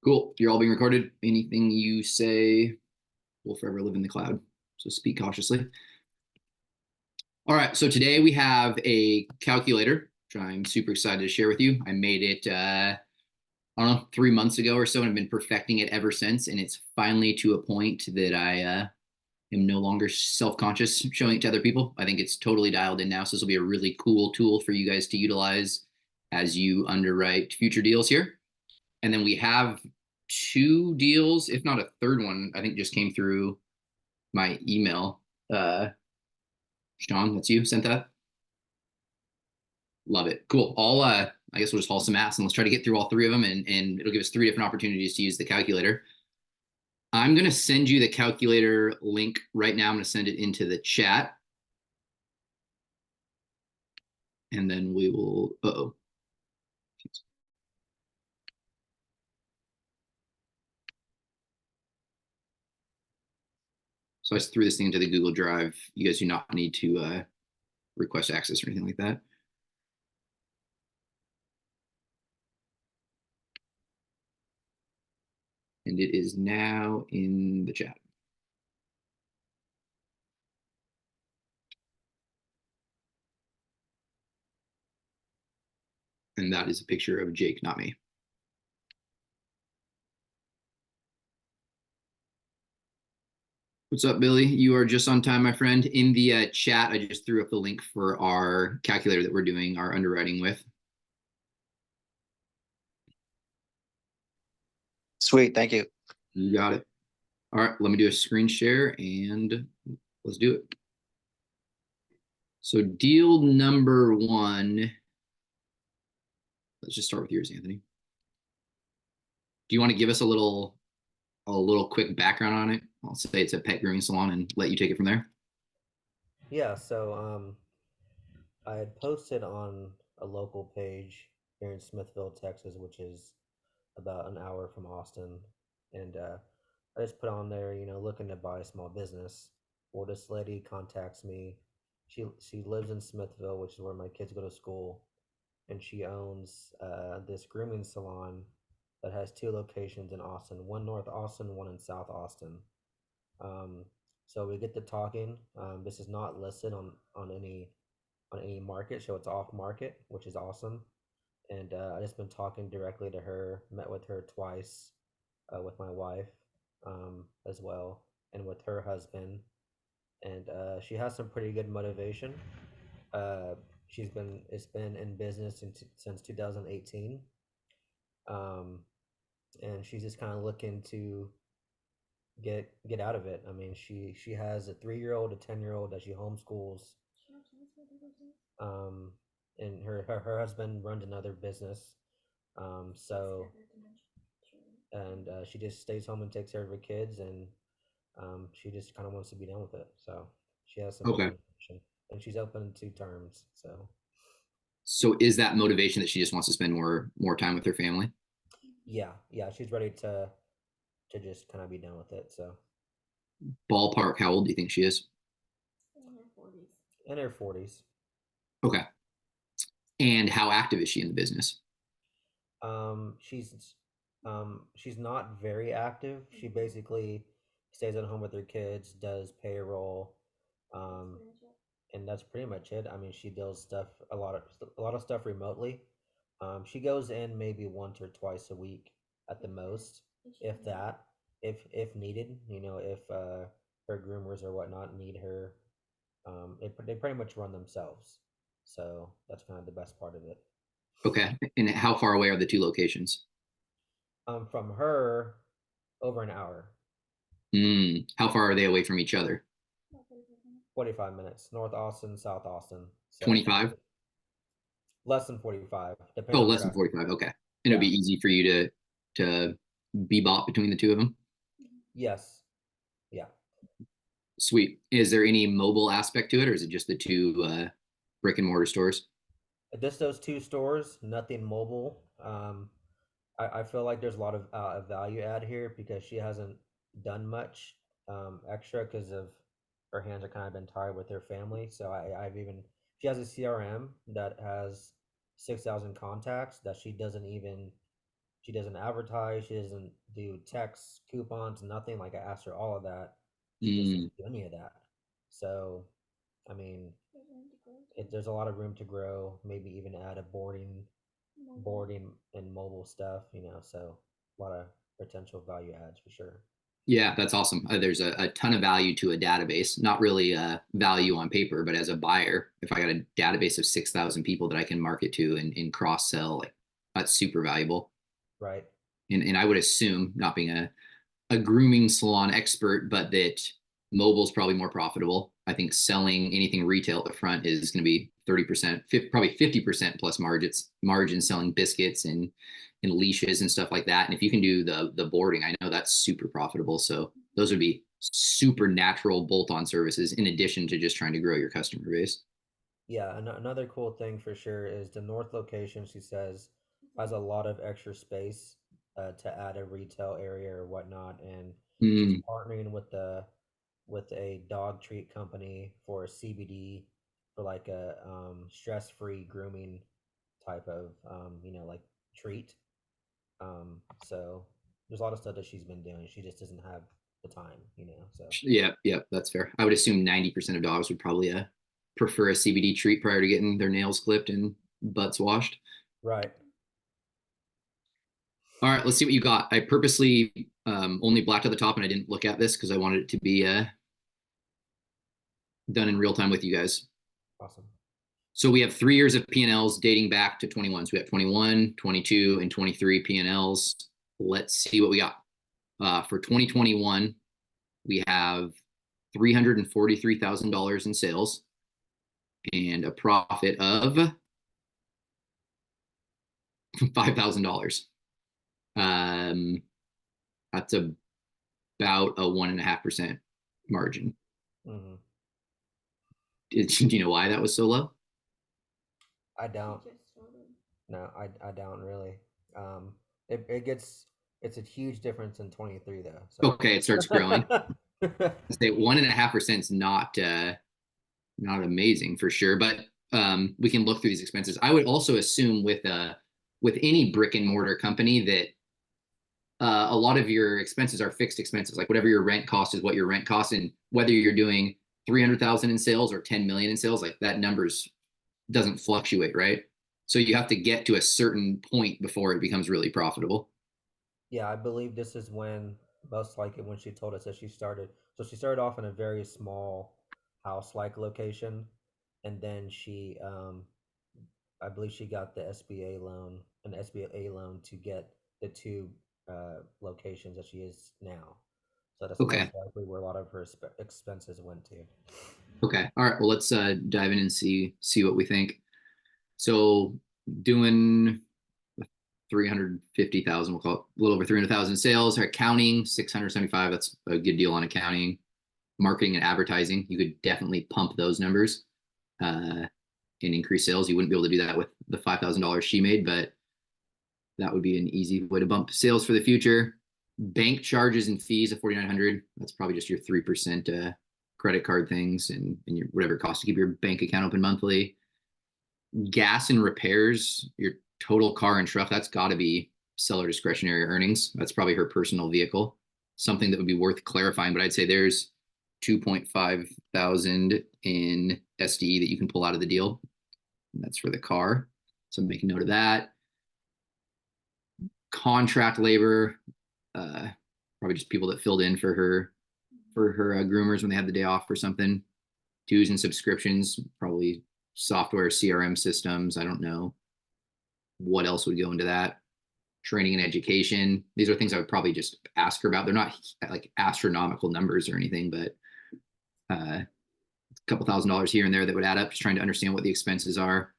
Cool. You're all being recorded. Anything you say will forever live in the cloud. So speak cautiously. All right. So today we have a calculator, which I'm super excited to share with you. I made it, I don't know, 3 months ago or so, and I've been perfecting it ever since. And it's finally to a point that I am no longer self-conscious showing it to other people. I think it's totally dialed in now. So this will be a really cool tool for you guys to utilize as you underwrite future deals here. And then we have two deals, if not a third one, I think just came through my email. Sean, that's you sent that. Love it. Cool. I guess we'll just haul some ass and let's try to get through all three of them, and it'll give us three different opportunities to use the calculator. I'm going to send you the calculator link right now. I'm going to send it into the chat, and then we will. Uh-oh. So I just threw this thing into the Google Drive. You guys do not need to request access or anything like that. And it is now in the chat. And that is a picture of Jake, not me. What's up, Billy? You are just on time, my friend. In the chat, I just threw up the link for our calculator that we're doing our underwriting with. Sweet, thank you. You got it. All right, let me do a screen share and let's do it. So deal number one, let's just start with yours, Anthony. Do you want to give us a little quick background on it? I'll say it's a pet grooming salon and let you take it from there. Yeah, so I had posted on a local page here in Smithville, Texas, which is about an hour from Austin, and I just put on there, looking to buy a small business. Well, this lady contacts me. She lives in Smithville, which is where my kids go to school, and she owns this grooming salon that has two locations in Austin, one North Austin, one in South Austin. Um, so we get to talking. This is not listed on any market, so it's off market, which is awesome. And I just been talking directly to her. Met with her twice, with my wife, as well, and with her husband. And she has some pretty good motivation. Uh, it's been in business since 2018, um, and she's just kind of looking to get out of it. I mean, she has a 3-year-old, a 10-year-old that she homeschools, um, and her husband runs another business. So and she just stays home and takes care of her kids, and she just kind of wants to be done with it. So she has some good Okay. motivation, and she's open to terms. So So is that motivation that she just wants to spend more time with her family? yeah, she's ready to just kind of be done with it. So Ballpark, how old do you think she is? in her 40s. Okay. And how active is she in the business? Um, she's she's not very active. She basically stays at home with her kids, does payroll, um, and that's pretty much it. I mean, she does a lot of stuff remotely. She goes in maybe once or twice a week at the most, if that, if needed. If her groomers or whatnot need her, they pretty much run themselves. So that's kind of the best part of it. Okay. And how far away are the two locations? From her, over an hour, How far are they away from each other? 45 minutes. North Austin, South Austin. So 25? less than 45, Oh, depending on less than traffic. 45. Okay. And it'd be Yeah. easy for you to bebop between the two of them. Yes. Yeah. Sweet. Is there any mobile aspect to it, or is it just the two brick and mortar stores? Just those two stores, nothing mobile. I feel like there's a lot of value add here because she hasn't done much extra because of her hands are kind of been tied with her family. So she has a CRM that has 6,000 contacts that she doesn't even She doesn't advertise. She doesn't do texts, coupons, nothing. Like I asked her all of that. She just Mm, doesn't do any of that. So, I mean, there's a lot of room to grow. Maybe even add a boarding and mobile stuff. So a lot of potential value adds for sure. yeah, that's awesome. There's a ton of value to a database, not really value on paper, but as a buyer, if I got a database of 6,000 people that I can market to and cross sell, like that's super valuable. Right. And I would assume, not being a grooming salon expert, but that mobile is probably more profitable. I think selling anything retail at the front is going to be 30%, probably 50% plus margin selling biscuits and leashes and stuff like that. And if you can do the boarding, I know that's super profitable. So those would be super natural bolt-on services in addition to just trying to grow your customer base. Yeah, another cool thing for sure is the north location, she says, has a lot of extra space to add a retail area or whatnot, and she's Mm, partnering with a dog treat company for a CBD for like a stress-free grooming type of like treat. So there's a lot of stuff that she's been doing. She just doesn't have the time. So yeah, yeah, that's fair. I would assume 90% of dogs would probably prefer a CBD treat prior to getting their nails clipped and butts washed. right. All right, let's see what you got. I purposely only blacked out the top and I didn't look at this because I wanted it to be done in real time with you guys. Awesome. So we have 3 years of P&Ls dating back to 21. So we have 21, 22, and 23 P&Ls. Let's see what we got. For 2021, we have $343,000 in sales and a profit of $5,000. Um, that's about a 1.5% margin. Hmm. Do you know why that was so low? I don't. No, I don't really. Um, it gets it's a huge difference in 23 though. So Okay, it starts growing. I say 1.5% is not amazing for sure, but we can look through these expenses. I would also assume with any brick and mortar company that a lot of your expenses are fixed expenses. Like whatever your rent cost is what your rent costs, and whether you're doing 300,000 in sales or 10 million in sales, like that numbers doesn't fluctuate, right? So you have to get to a certain point before it becomes really profitable. yeah, I believe this is when most likely when she told us that she started. So she started off in a very small house-like location, and then I believe she got the SBA loan, an SBA loan to get the two locations that she is now. So that's most Okay. likely where a lot of her expenses went to. Okay. All right. Well, let's dive in and see what we think. So doing 350,000, we'll call it a little over 300,000 sales. Our accounting 675. That's a good deal on accounting. Marketing and advertising, you could definitely pump those numbers and increase sales. You wouldn't be able to do that with the $5,000 she made, but that would be an easy way to bump sales for the future. Bank charges and fees of 4,900. That's probably just your 3% credit card things and your whatever it costs to keep your bank account open monthly. Gas and repairs, your total car and truck, that's got to be seller discretionary earnings. That's probably her personal vehicle. Something that would be worth clarifying, but I'd say there's 2.5 thousand in SDE that you can pull out of the deal. And that's for the car. So make a note of that. Contract labor, uh, probably just people that filled in for her groomers when they had the day off or something. Dues and subscriptions, probably software, CRM systems. I don't know what else would go into that. Training and education. These are things I would probably just ask her about. They're not like astronomical numbers or anything, but a couple $1,000s here and there that would add up. Just trying to understand what the expenses are.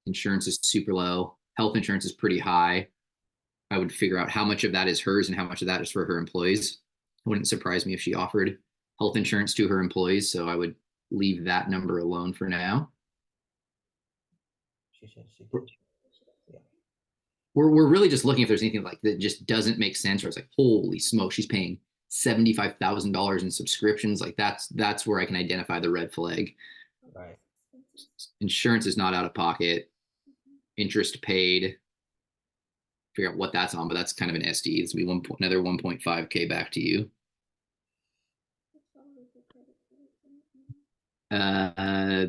Insurance is super low. Health insurance is pretty high. I would figure out how much of that is hers and how much of that is for her employees. It wouldn't surprise me if she offered health insurance to her employees, so I would leave that number alone for now. She did. Yeah. We're really just looking if there's anything like that just doesn't make sense, or it's like, holy smoke, she's paying $75,000 in subscriptions. Like that's where I can identify the red flag. Right. Insurance is not out of pocket. Interest paid. figure out what that's on, but that's kind of an SD. It's gonna be another 1.5K back to you. Uh,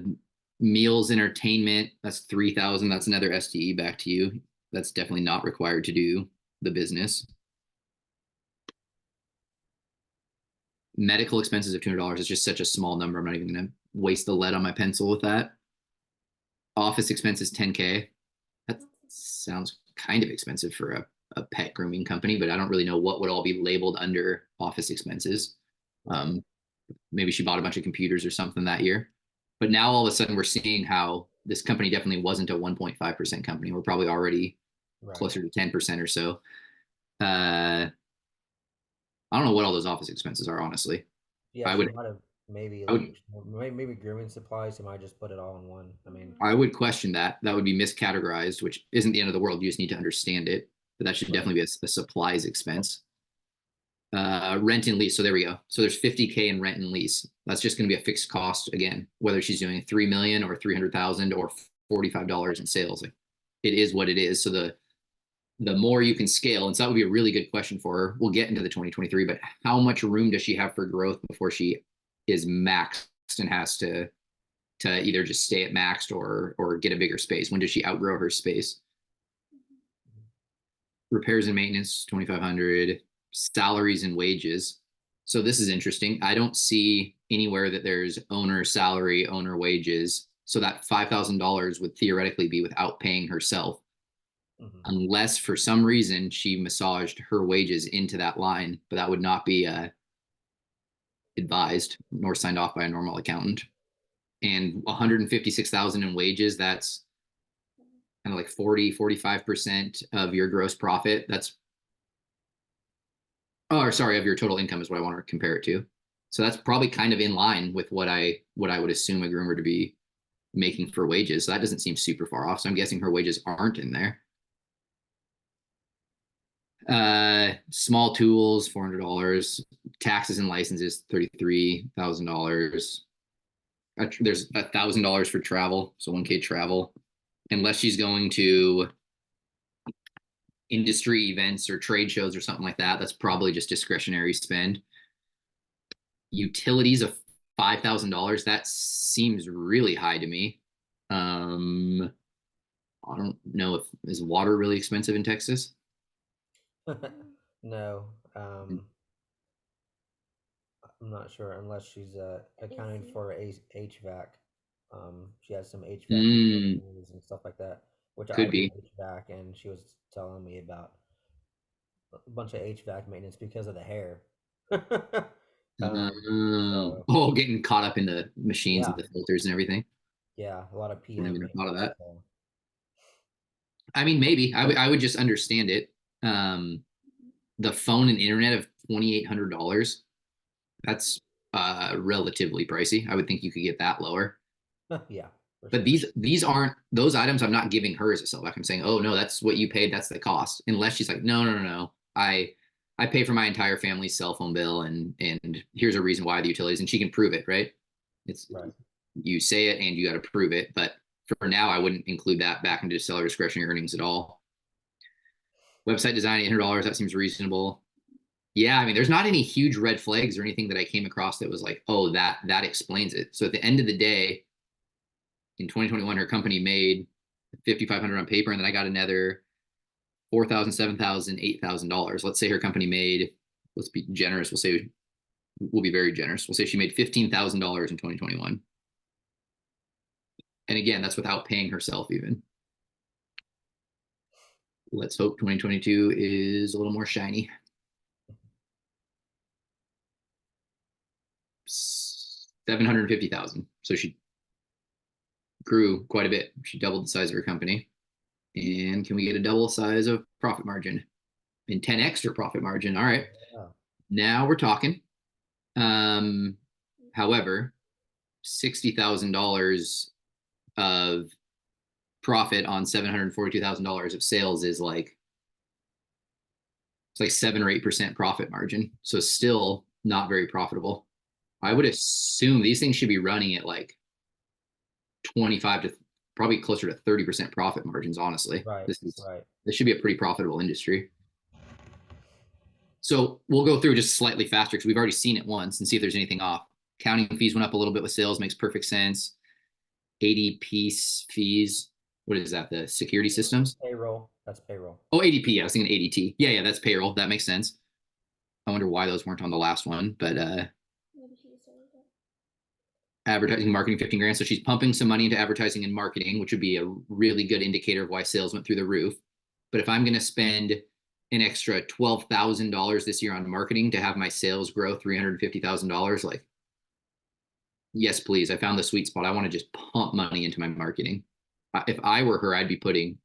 Meals, entertainment, that's 3,000. That's another SDE back to you. That's definitely not required to do the business. Medical expenses of $200 is just such a small number. I'm not even going to waste the lead on my pencil with that. Office expenses 10K. That sounds kind of expensive for a pet grooming company, but I don't really know what would all be labeled under office expenses. Maybe she bought a bunch of computers or something that year. But now all of a sudden we're seeing how this company definitely wasn't a 1.5% company. We're probably already closer to 10% or so. I don't know what all those office expenses are, honestly. Yeah, I she would, might have maybe I would, like maybe grooming supplies. She might just put it all in one. I mean, I would question that. That would be miscategorized, which isn't the end of the world. You just need to understand it. But that should definitely be a supplies expense. Rent and lease. So there we go. So there's 50K in rent and lease. That's just going to be a fixed cost again, whether she's doing 3 million or 300,000 or $45 in sales. Like, it is what it is. So the more you can scale, and so that would be a really good question for her. We'll get into the 2023, but how much room does she have for growth before she is maxed and has to either just stay at maxed or get a bigger space? When does she outgrow her space? Repairs and maintenance 2,500. Salaries and wages. So this is interesting. I don't see anywhere that there's owner salary, owner wages. So that $5,000 would theoretically be without paying herself, unless for some reason she massaged her wages into that line, but that would not be advised nor signed off by a normal accountant. And 156,000 in wages, that's kind of like 45% of your gross profit. That's or sorry, of your total income is what I want to compare it to. So that's probably kind of in line with what I would assume a groomer to be making for wages. So that doesn't seem super far off. So I'm guessing her wages aren't in there. Small tools, $400. Taxes and licenses, $33,000. There's $1,000 for travel, so 1K travel, unless she's going to industry events or trade shows or something like that. That's probably just discretionary spend. Utilities of $5,000. That seems really high to me. I don't know if is water really expensive in Texas. no, I'm not sure unless she's accounting for HVAC. She has some HVAC utilities and stuff like that, which I Could do be. HVAC, and she was telling me about a bunch of HVAC maintenance because of the hair. So Oh, getting caught up in the machines yeah, and the filters and everything. yeah, a lot of I don't PM even have thought of maintenance. that. So. I mean, maybe I would just understand it. Um, the phone and internet of $2,800. That's relatively pricey. I would think you could get that lower. Yeah, for But sure. these aren't those items. I'm not giving her as a sellback. I'm saying, oh no, that's what you paid. That's the cost. Unless she's like, no. I pay for my entire family's cell phone bill, and here's a reason why the utilities, and she can prove it, right? It's Right. you say it and you got to prove it. But for now, I wouldn't include that back into seller discretionary earnings at all. Website design, $800. That seems reasonable. Yeah, I mean, there's not any huge red flags or anything that I came across that was like, oh, that explains it. So at the end of the day, in 2021, her company made 5,500 on paper, and then I got another 4,000, 7,000, $8,000. Let's say her company made, let's be generous. We'll be very generous. We'll say she made $15,000 in 2021. And again, that's without paying herself even. Let's hope 2022 is a little more shiny. 750,000. So she grew quite a bit. She doubled the size of her company. And can we get a double size of profit margin? And 10 extra profit margin. All right. Yeah. Now we're talking. However, $60,000 of profit on $742,000 of sales is like it's like 7 or 8% profit margin. So still not very profitable. I would assume these things should be running at like 25 to probably closer to 30% profit margins, honestly. Right. Right. This should be a pretty profitable industry. So we'll go through just slightly faster because we've already seen it once and see if there's anything off. Accounting fees went up a little bit with sales, makes perfect sense. ADP fees, what is that? The security systems? Payroll. That's payroll. Oh, ADP. I was thinking ADT. Yeah, that's payroll. That makes sense. I wonder why those weren't on the last one, but advertising, marketing, 15 grand. So she's pumping some money into advertising and marketing, which would be a really good indicator of why sales went through the roof. But if I'm going to spend an extra $12,000 this year on marketing to have my sales grow $350,000, like, yes, please. I found the sweet spot. I want to just pump money into my marketing. If I were her, I'd be putting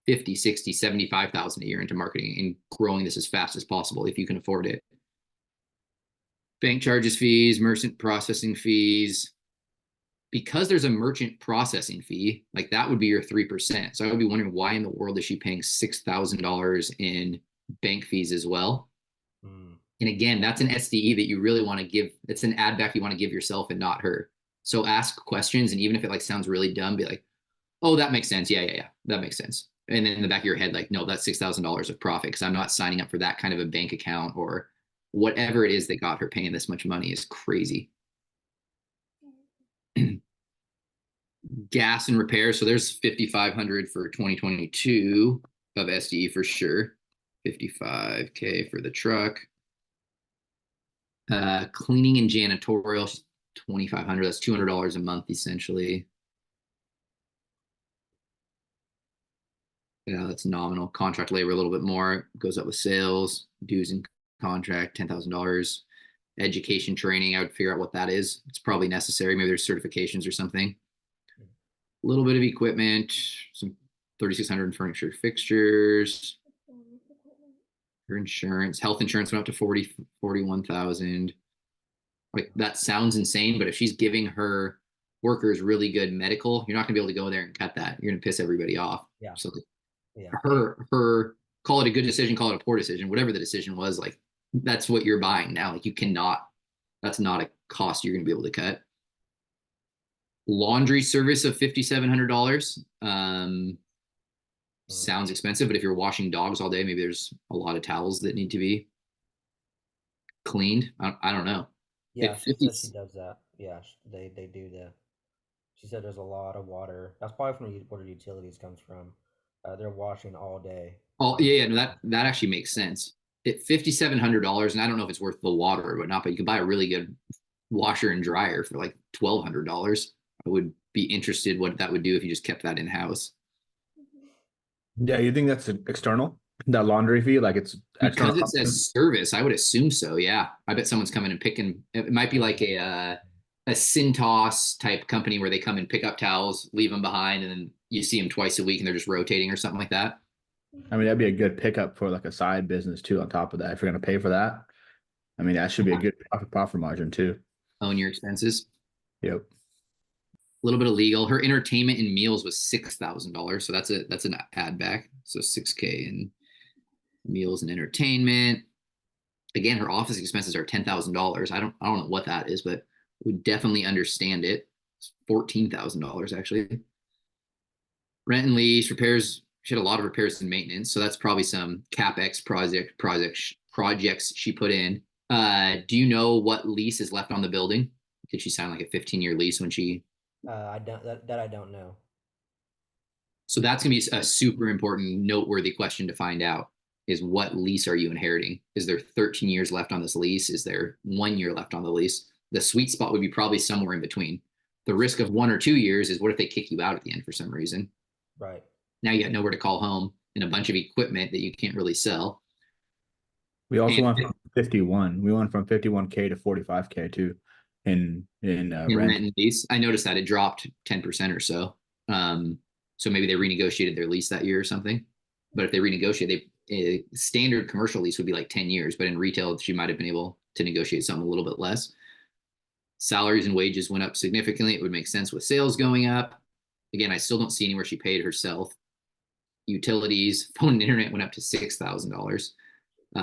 50, 60, 75,000 a year into marketing and growing this as fast as possible if you can afford it. Bank charges fees, merchant processing fees. Because there's a merchant processing fee, like that would be your 3%. So I would be wondering why in the world is she paying $6,000 in bank fees as well? And again, that's an SDE that you really want to give. It's an ad back you want to give yourself and not her. So ask questions, and even if it like sounds really dumb, be like, "Oh, that makes sense. Yeah, that makes sense." And then in the back of your head, like, "No, that's $6,000 of profit because I'm not signing up for that kind of a bank account or whatever it is that got her paying this much money is crazy." Gas and repair. So there's 5,500 for 2022 of SDE for sure. 55K for the truck. Cleaning and janitorial, 2,500. That's $200 a month essentially. Yeah, that's nominal. Contract labor a little bit more. Goes up with sales, dues and contract, $10,000. Education training, I would figure out what that is. It's probably necessary. Maybe there's certifications or something. A little bit of equipment, some 3,600 in furniture fixtures. Her insurance, health insurance went up to 41,000. Like that sounds insane, but if she's giving her workers really good medical, you're not gonna be able to go there and cut that. You're gonna piss everybody off. Yeah. So Yeah. her call it a good decision, call it a poor decision, whatever the decision was, like that's what you're buying now. Like you cannot, that's not a cost you're gonna be able to cut. Laundry service of $5,700. Sounds expensive, but if you're washing dogs all day, maybe there's a lot of towels that need to be cleaned. I don't know. Yeah, If she 50, said she does that. Yeah, they do the. She said there's a lot of water. That's probably from where utilities comes from. They're washing all day. oh yeah, no, that actually makes sense. At $5,700, and I don't know if it's worth the water or whatnot, but you can buy a really good washer and dryer for like $1,200. I would be interested what that would do if you just kept that in house. Yeah, you think that's external? That laundry fee, like it's external? Because it says service, I would assume so. Yeah, I bet someone's coming and picking. It might be like a Cintas type company where they come and pick up towels, leave them behind, and then you see them twice a week, and they're just rotating or something like that. I mean, that'd be a good pickup for like a side business too. On top of that, if you're gonna pay for that, I mean, that should be a good profit margin too. Own your expenses. Yep. A little bit of legal. Her entertainment and meals was $6,000, so that's an add back. So 6K in meals and entertainment. Again, her office expenses are $10,000. I don't know what that is, but we definitely understand it. It's $14,000 actually. Rent and lease, repairs. She had a lot of repairs and maintenance, so that's probably some capex projects she put in. Do you know what lease is left on the building? Did she sign like a 15-year lease when she? I don't that I don't know. So that's gonna be a super important, noteworthy question to find out. Is what lease are you inheriting? Is there 13 years left on this lease? Is there 1 year left on the lease? The sweet spot would be probably somewhere in between. The risk of 1 or 2 years is what if they kick you out at the end for some reason? Right. Now you got nowhere to call home and a bunch of equipment that you can't really sell. We also went from 51. We went from 51K to 45K too in rent and lease. I noticed that it dropped 10% or so. So maybe they renegotiated their lease that year or something. But if they renegotiate, a standard commercial lease would be like 10 years, but in retail, she might have been able to negotiate something a little bit less. Salaries and wages went up significantly. It would make sense with sales going up. Again, I still don't see anywhere she paid herself. Utilities, phone and internet went up to $6,000.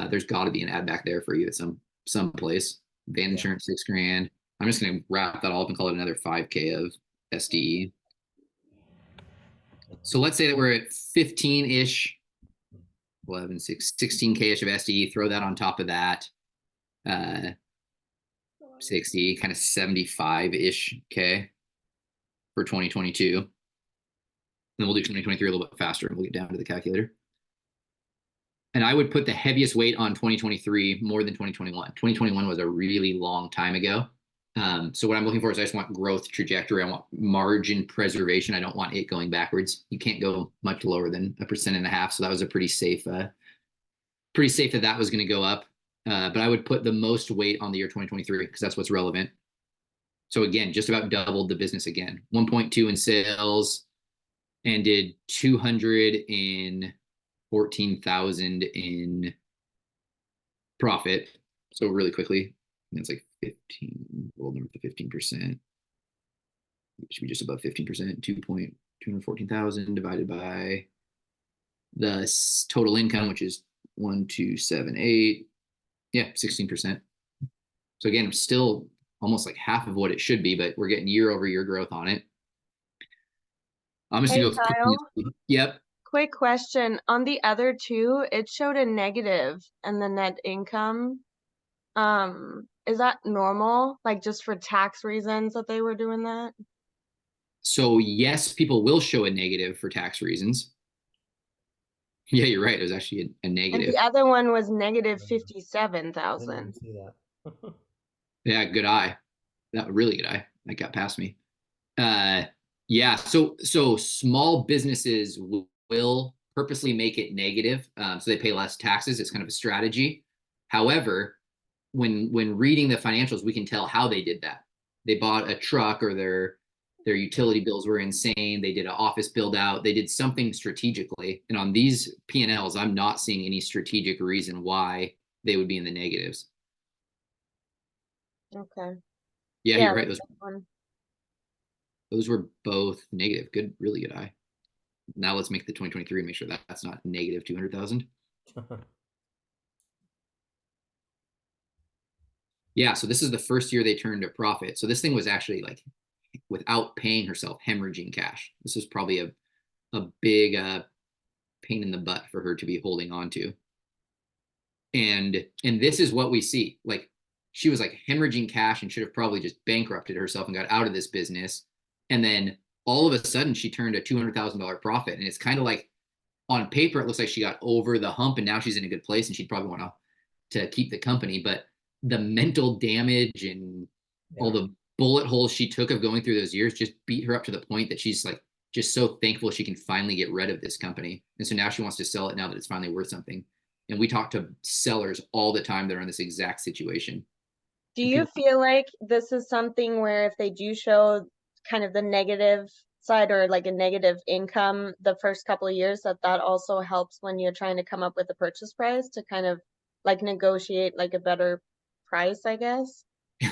There's got to be an add back there for you at some place. Van insurance, $6,000. I'm just going to wrap that all up and call it another 5K of SDE. So let's say that we're at 15-ish, 11, 16K-ish of SDE, throw that on top of that. 60, kind of 75-ish K for 2022. Then we'll do 2023 a little bit faster and we'll get down to the calculator. And I would put the heaviest weight on 2023 more than 2021. 2021 was a really long time ago. So what I'm looking for is I just want growth trajectory. I want margin preservation. I don't want it going backwards. You can't go much lower than 1.5%. So that was a pretty safe that that was going to go up. But I would put the most weight on the year 2023 because that's what's relevant. So again, just about doubled the business again. 1.2 in sales and did 214,000 in profit. So really quickly, it's like 15, roll number to 15%. It should be just above 15%, 214,000 divided by the total income, which is 1,278. Yeah, 16%. So again, still almost like half of what it should be, but we're getting year-over-year growth on it. I'm just Hey, gonna go. Kyle, Yep. quick question. On the other two, it showed a negative in the net income. Is that normal? Like just for tax reasons that they were doing that? So yes, people will show a negative for tax reasons. Yeah, you're right. It was actually a And negative. the other one was negative I didn't even 57,000. see that. Yeah, good eye. That really good eye. That got past me. Yeah. So small businesses will purposely make it negative, so they pay less taxes. It's kind of a strategy. However, when reading the financials, we can tell how they did that. They bought a truck, or their utility bills were insane. They did an office build out. They did something strategically. And on these P&Ls, I'm not seeing any strategic reason why they would be in the negatives. Okay. Yeah, Yeah, you're right. that's that one. Those were both negative. Good, really good eye. Now let's make the 2023 and make sure that that's not negative 200,000. Yeah, so this is the first year they turned a profit. So this thing was actually like, without paying herself, hemorrhaging cash. This was probably a big pain in the butt for her to be holding on to. And this is what we see. Like, she was like hemorrhaging cash and should have probably just bankrupted herself and got out of this business. And then all of a sudden she turned a $200,000 profit. And it's kind of like, on paper, it looks like she got over the hump and now she's in a good place and she'd probably want to keep the company. But the mental damage and all the bullet holes she took of going through those years just beat her up to the point that she's like just so thankful she can finally get rid of this company. And so now she wants to sell it now that it's finally worth something. And we talk to sellers all the time that are in this exact situation. Do you feel like this is something where if they do show kind of the negative side or like a negative income the first couple of years, that also helps when you're trying to come up with a purchase price to kind of like negotiate like a better price, I guess?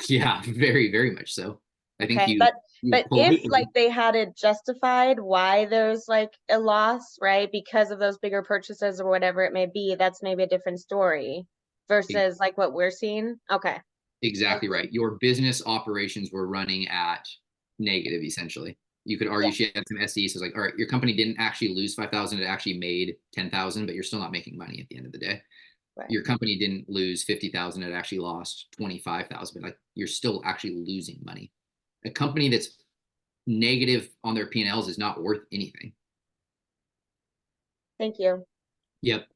Yeah, very, very much so. I think Okay, you but if politely, like they had it justified why there's like a loss, right? Because of those bigger purchases or whatever it may be, that's maybe a different story versus like what we're seeing. Okay. exactly right. Your business operations were running at negative, essentially. You could argue Yeah. she had some SDE, so it's like, all right, your company didn't actually lose 5,000, it actually made 10,000, but you're still not making money at the end of the day. Right. Your company didn't lose 50,000, it actually lost 25,000, but like you're still actually losing money. A company that's negative on their P&Ls is not worth anything. Thank you. Yep.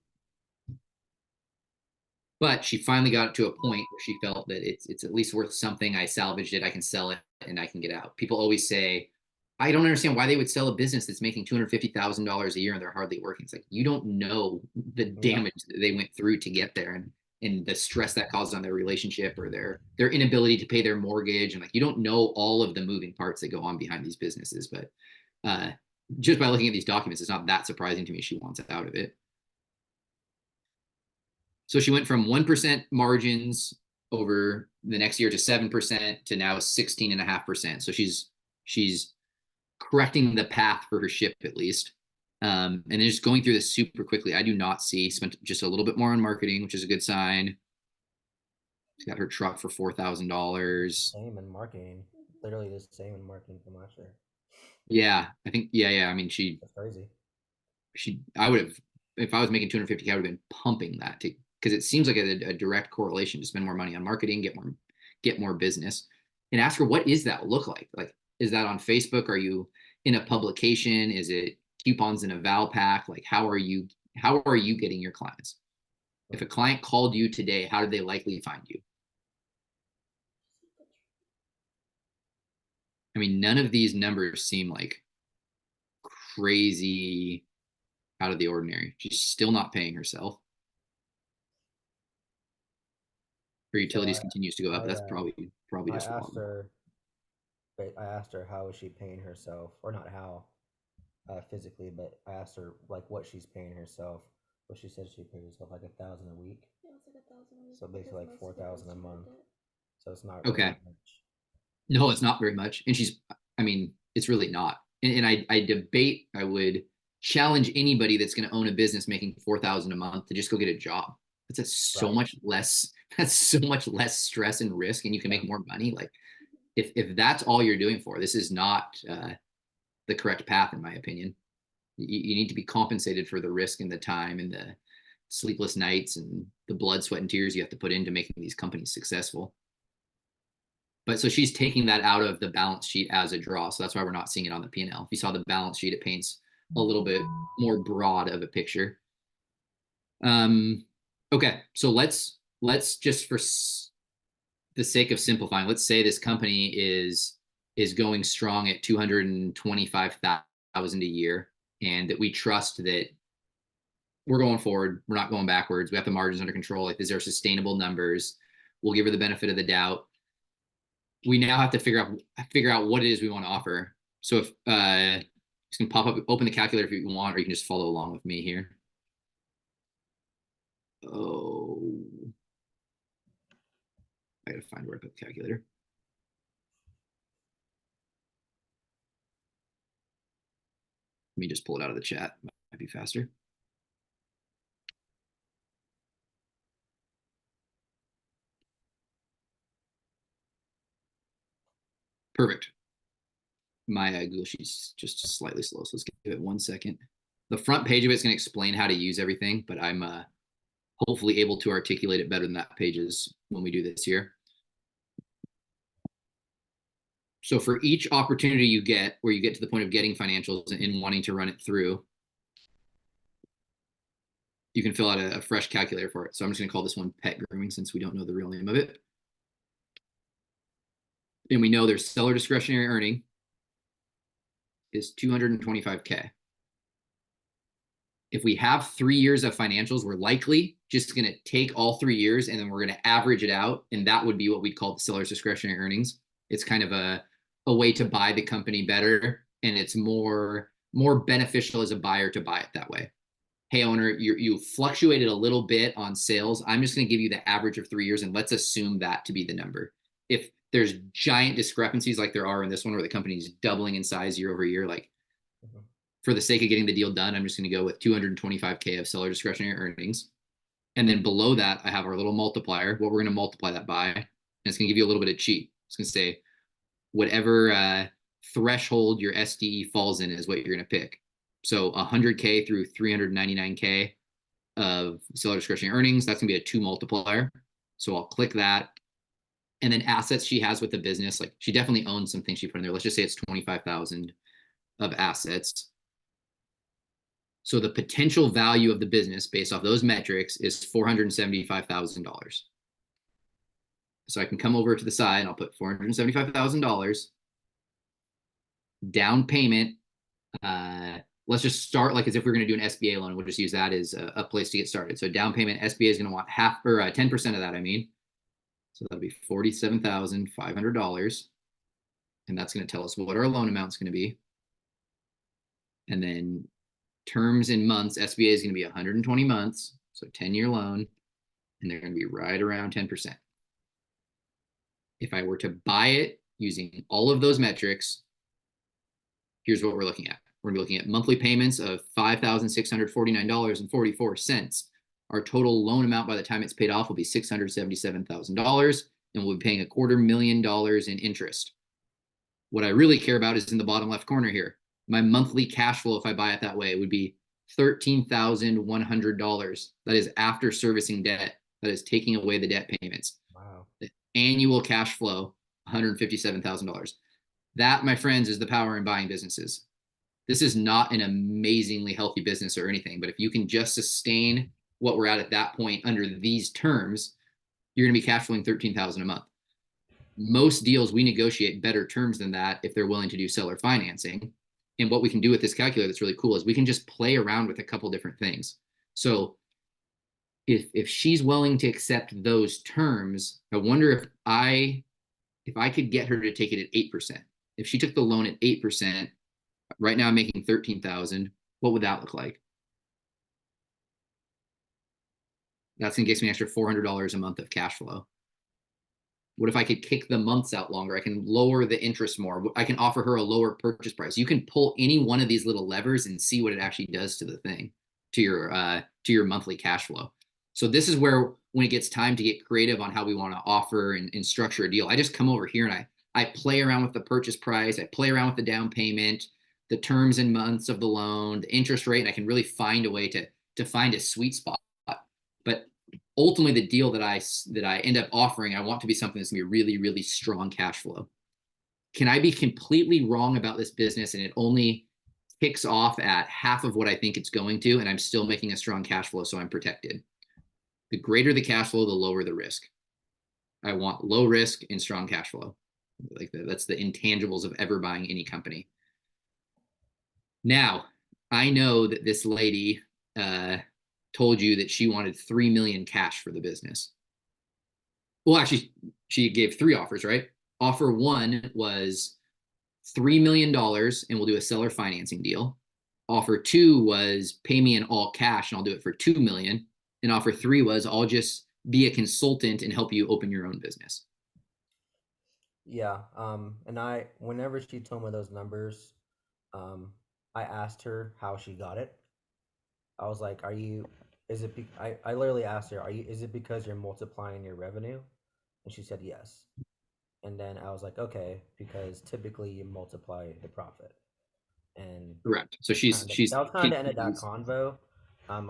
But she finally got it to a point where she felt that it's at least worth something. I salvaged it, I can sell it, and I can get out. People always say, I don't understand why they would sell a business that's making $250,000 a year and they're hardly working. It's like, you don't know the damage that they went through to get there, and the stress that causes on their relationship or their inability to pay their mortgage. And like, you don't know all of the moving parts that go on behind these businesses. But just by looking at these documents, it's not that surprising to me she wants out of it. So she went from 1% margins over the next year to 7% to now 16.5%. So she's correcting the path for her ship at least. And then just going through this super quickly. I do not see, spent just a little bit more on marketing, which is a good sign. She got her truck for $4,000. Same in marketing. Literally the same in marketing from last year. Yeah, I think, yeah. I mean, That's crazy. I would have, if I was making 250K, I would have been pumping that to, because it seems like a direct correlation to spend more money on marketing, get more business, and ask her, what is that look like? Like, is that on Facebook? Are you in a publication? Is it coupons in a Val pack? Like, how are you getting your clients? If a client called you today, how did they likely find you? I mean, none of these numbers seem like crazy out of the ordinary. She's still not paying herself. Her So utilities continues to go up. That's I probably I just asked wrong. her. I asked her how is she paying herself, or not how, physically, but I asked her like what she's paying herself. But she said she pays herself like 1,000 a week. Yeah, it's like 1,000 a week. So basically like 4,000 a month. So it's not really Okay. much. No, it's not very much. And I mean, it's really not. And I debate, I would challenge anybody that's going to own a business making 4,000 a month to just go get a job. That's so Right. much less, that's so much less stress and risk, and you can Yeah. make more money. Like, if that's all you're doing for, this is not the correct path, in my opinion. You need to be compensated for the risk and the time and the sleepless nights and the blood, sweat, and tears you have to put into making these companies successful. But so she's taking that out of the balance sheet as a draw. So that's why we're not seeing it on the P&L. If you saw the balance sheet, it paints a little bit more broad of a picture. Okay, so let's just, for the sake of simplifying, let's say this company is going strong at 225,000 a year, and that we trust that we're going forward, we're not going backwards, we have the margins under control. Like, these are sustainable numbers. We'll give her the benefit of the doubt. We now have to figure out what it is we want to offer. So if you can pop up, open the calculator if you want, or you can just follow along with me here. Oh, I gotta find where I put the calculator. Let me just pull it out of the chat. Might be faster. Perfect. My Google Sheet's just slightly slow, so let's give it 1 second. The front page of it's going to explain how to use everything, but I'm hopefully able to articulate it better than that page is when we do this here. So for each opportunity you get, where you get to the point of getting financials and wanting to run it through, you can fill out a fresh calculator for it. So I'm just going to call this one pet grooming, since we don't know the real name of it. And we know their seller discretionary earning is 225K. If we have 3 years of financials, we're likely just going to take all 3 years and then we're going to average it out. And that would be what we'd call the seller's discretionary earnings. It's kind of a way to buy the company better. And it's more beneficial as a buyer to buy it that way. Hey, owner, you fluctuated a little bit on sales. I'm just going to give you the average of 3 years, and let's assume that to be the number. If there's giant discrepancies like there are in this one, where the company's doubling in size year over year, like, for the sake of getting the deal done, I'm just going to go with 225K of seller discretionary earnings. And then below that, I have our little multiplier, what we're going to multiply that by. And it's going to give you a little bit of cheat. It's going to say whatever threshold your SDE falls in is what you're going to pick. So 100K through 399K of seller discretionary earnings, that's going to be a 2 multiplier. So I'll click that. And then assets she has with the business, like, she definitely owns some things she put in there. Let's just say it's 25,000 of assets. So the potential value of the business based off those metrics is $475,000. So I can come over to the side and I'll put $475,000 down payment. Let's just start like as if we're going to do an SBA loan. We'll just use that as a place to get started. So down payment, SBA is going to want 10% of that. I mean, so that'll be $47,500, and that's going to tell us what our loan amount is going to be. And then terms in months, SBA is going to be 120 months, so 10-year loan, and they're going to be right around 10%. If I were to buy it using all of those metrics, here's what we're looking at. We're looking at monthly payments of $5,649.44. Our total loan amount by the time it's paid off will be $677,000, and we'll be paying $250,000 in interest. What I really care about is in the bottom left corner here. My monthly cash flow, if I buy it that way, would be $13,100. That is after servicing debt. That is taking away the debt payments. Wow. The annual cash flow, $157,000. That, my friends, is the power in buying businesses. This is not an amazingly healthy business or anything, but if you can just sustain what we're at that point under these terms, you're going to be cash flowing $13,000 a month. Most deals we negotiate better terms than that if they're willing to do seller financing. And what we can do with this calculator that's really cool is we can just play around with a couple different things. So if she's willing to accept those terms, I wonder if I could get her to take it at 8%. If she took the loan at 8%, right now I'm making 13,000. What would that look like? That's gonna get me an extra $400 a month of cash flow. What if I could kick the months out longer? I can lower the interest more. I can offer her a lower purchase price. You can pull any one of these little levers and see what it actually does to the thing, to your monthly cash flow. So this is where, when it gets time to get creative on how we want to offer and structure a deal, I just come over here and I play around with the purchase price. I play around with the down payment, the terms and months of the loan, the interest rate, and I can really find a way to find a sweet spot. But ultimately, the deal that I end up offering, I want to be something that's gonna be really, really strong cash flow. Can I be completely wrong about this business and it only kicks off at half of what I think it's going to, and I'm still making a strong cash flow, so I'm protected? The greater the cash flow, the lower the risk. I want low risk and strong cash flow. Like that's the intangibles of ever buying any company. Now, I know that this lady told you that she wanted 3 million cash for the business. Well, actually, she gave 3 offers, right? Offer 1 was $3 million and we'll do a seller financing deal. Offer 2 was pay me in all cash and I'll do it for 2 million. And offer 3 was I'll just be a consultant and help you open your own business. Yeah. And whenever she told me those numbers, I asked her how she got it. I was like, I literally asked her, is it because you're multiplying your revenue? And she said yes. And then I was like, okay, because typically you multiply the profit. And Correct. So that was kind of the end of that convo. I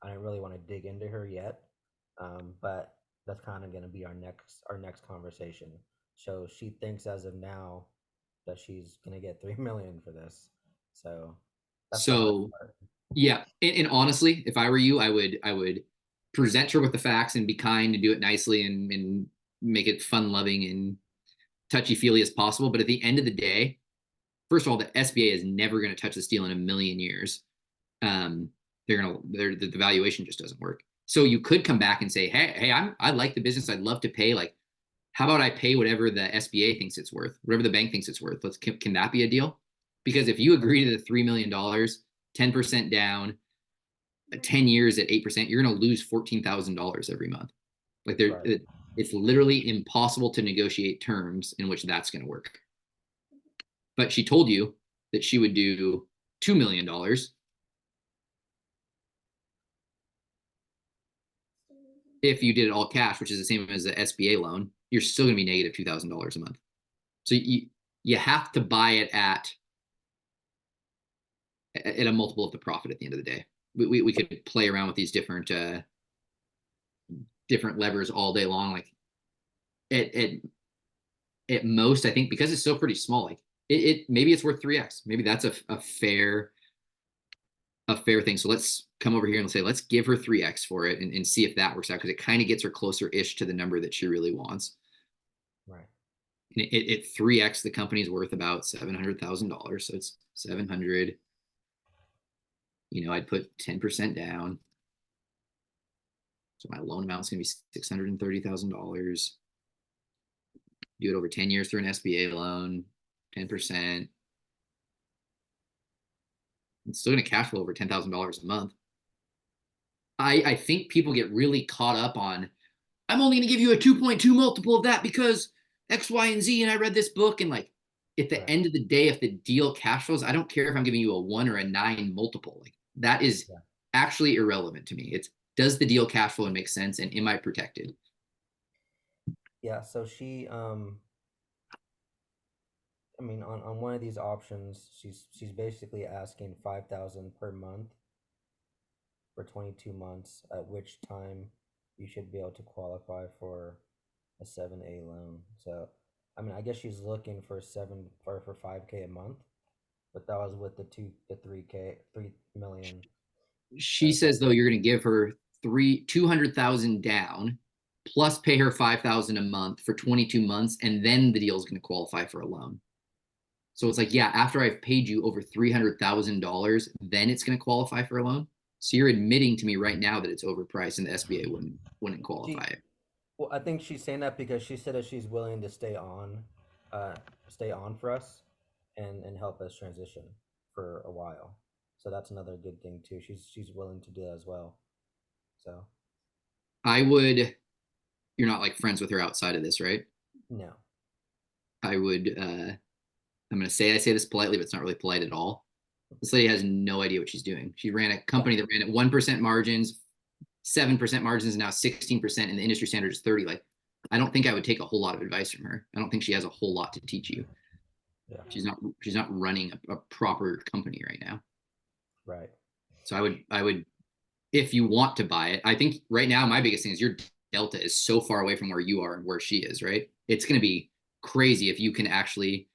didn't really want to dig into her yet. But that's kind of going to be our next conversation. So she thinks as of now that she's going to get 3 million for this. So that's the hard part. Yeah, and honestly, if I were you, I would present her with the facts and be kind and do it nicely and make it fun loving and touchy feely as possible. But at the end of the day, first of all, the SBA is never going to touch this deal in a million years. The valuation just doesn't work. So you could come back and say, hey, I like the business. I'd love to pay. Like, how about I pay whatever the SBA thinks it's worth, whatever the bank thinks it's worth? Can that be a deal? Because if you agree to the $3 million, 10% down, 10 years at 8%, you're going to lose $14,000 every month. Like it's literally impossible to negotiate terms in which that's going to work. But she told you that she would do $2 million. If you did it all cash, which is the same as the SBA loan, you're still going to be negative $2,000 a month. So you have to buy it at a multiple of the profit at the end of the day. We could play around with these different levers all day long. Like at most, I think because it's still pretty small, like it maybe it's worth 3x. Maybe that's a fair thing. So let's come over here and say, let's give her 3x for it and see if that works out, because it kind of gets her closer-ish to the number that she really wants. Right. And at 3x, the company's worth about $700,000. So it's 700. I'd put 10% down. So my loan amount is going to be $630,000. Do it over 10 years through an SBA loan, 10%. It's still going to cash flow over $10,000 a month. I think people get really caught up on, I'm only going to give you a 2.2 multiple of that because X, Y, and Z, and I read this book. And like at the end of the day, if the deal cash flows, I don't care if I'm giving you a 1 or a 9 multiple. Like that is actually irrelevant to me. It's, does the deal cash flow and make sense, and am I protected? Yeah. So she I mean, on one of these options, she's basically asking 5,000 per month for 22 months, at which time you should be able to qualify for a 7A loan. So, I mean, I guess she's looking for 5K a month, but that was with the 3 million. She says though you're going to give her 200,000 down, plus pay her 5,000 a month for 22 months, and then the deal is going to qualify for a loan. So it's like, yeah, after I've paid you over $300,000, then it's going to qualify for a loan. So you're admitting to me right now that it's overpriced and the SBA wouldn't qualify it. Well, I think she's saying that because she said that she's willing to stay on for us, and help us transition for a while. So that's another good thing too. She's willing to do that as well. So I would, you're not like friends with her outside of this, right? no. I would, I'm going to say, I say this politely, but it's not really polite at all. This lady has no idea what she's doing. She ran a company that ran at 1% margins, 7% margins, and now 16%, and the industry standard is 30. Like, I don't think I would take a whole lot of advice from her. I don't think she has a whole lot to teach you. Yeah. She's not running a proper company right now. Right. So I would, if you want to buy it, I think right now my biggest thing is your delta is so far away from where you are and where she is, right? It's going to be crazy if you can actually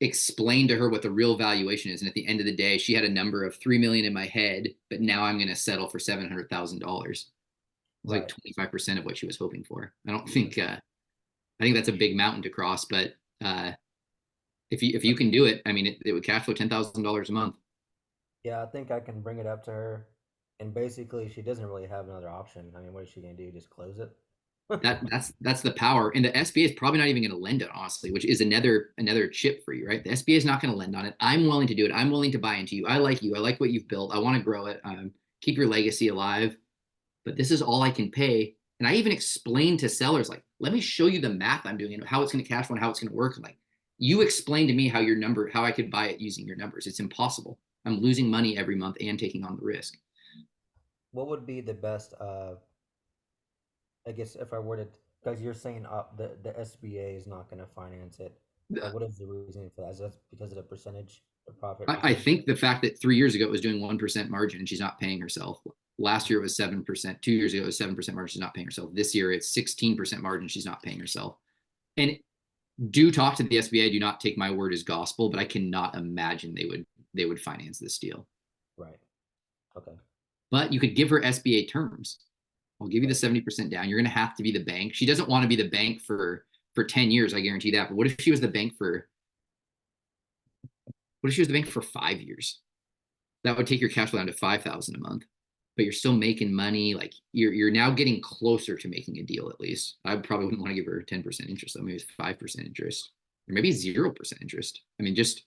explain to her what the real valuation is. And at the end of the day, she had a number of 3 million in my head, but now I'm going to settle for $700,000. It's like 25% of what she was hoping for. I don't think, I think that's a big mountain to cross, but if you can do it, I mean, it would cash flow $10,000 a month. Yeah, I think I can bring it up to her, and basically she doesn't really have another option. I mean, what is she gonna do? Just close it? That's the power. And the SBA is probably not even going to lend it, honestly, which is another chip for you, right? The SBA is not going to lend on it. I'm willing to do it. I'm willing to buy into you. I like you. I like what you've built. I want to grow it. Keep your legacy alive. But this is all I can pay. And I even explained to sellers, like, let me show you the math I'm doing and how it's going to cash flow and how it's going to work. Like, you explain to me how I could buy it using your numbers. It's impossible. I'm losing money every month and taking on the risk. What would be the best? I guess if I were to, because you're saying the SBA is not going to finance it. What is the reason for that? Is that because of the percentage, the profit? I think the fact that 3 years ago it was doing 1% margin and she's not paying herself. Last year it was 7%. 2 years ago it was 7% margin. She's not paying herself. This year it's 16% margin. She's not paying herself. And do talk to the SBA. Do not take my word as gospel, but I cannot imagine they would finance this deal. Right. Okay. But you could give her SBA terms. I'll give you the 70% down. You're going to have to be the bank. She doesn't want to be the bank for 10 years. I guarantee that. But what if she was the bank for 5 years? That would take your cash flow down to 5,000 a month, but you're still making money. Like you're now getting closer to making a deal. At least I probably wouldn't want to give her 10% interest. So maybe it's 5% interest or maybe 0% interest. I mean, just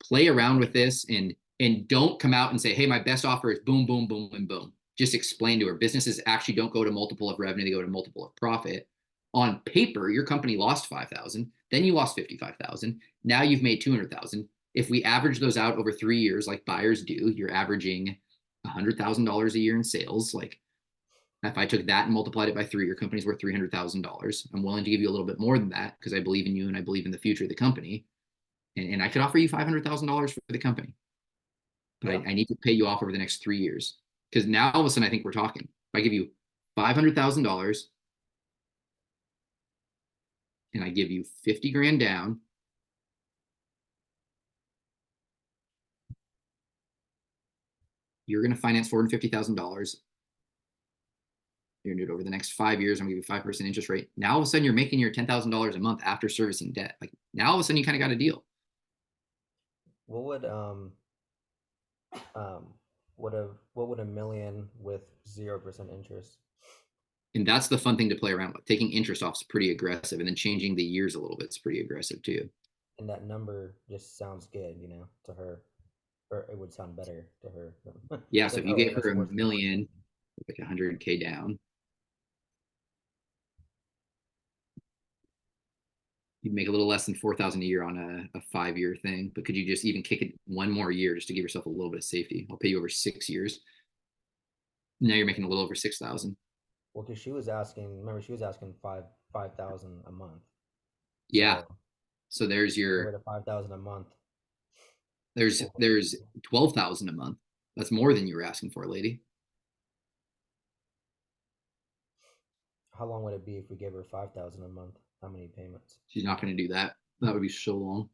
play around with this and don't come out and say, hey, my best offer is boom, boom, boom, and boom. Just explain to her businesses actually don't go to multiple of revenue. They go to multiple of profit. On paper, your company lost 5,000. Then you lost 55,000. Now you've made 200,000. If we average those out over 3 years, like buyers do, you're averaging $100,000 a year in sales. Like if I took that and multiplied it by 3, your company's worth $300,000. I'm willing to give you a little bit more than that because I believe in you and I believe in the future of the company. And I could offer you $500,000 for the company. But I need to pay you off over the next 3 years. Because now all of a sudden I think we're talking. If I give you $500,000 and I give you 50 grand down, you're going to finance $450,000. You're going to do it over the next 5 years. I'm going to give you 5% interest rate. Now all of a sudden you're making your $10,000 a month after servicing debt. Like now all of a sudden you kind of got a deal. What would a million with 0% interest? And that's the fun thing to play around with. Taking interest off is pretty aggressive, and then changing the years a little bit is pretty aggressive too. And that number just sounds good, to her, or it would sound better to her. Yeah. So if you gave her a million, like 100K down, you'd make a little less than 4,000 a year on a 5-year thing. But could you just even kick it one more year just to give yourself a little bit of safety? I'll pay you over 6 years. Now you're making a little over 6,000. Well, because she was asking 5,000 a month. Yeah. So So there's Get your rid of 5,000 a month. there's 12,000 a month. That's more than you were asking for, lady. How long would it be if we gave her 5,000 a month? How many payments? She's not going to do that. That would be so long.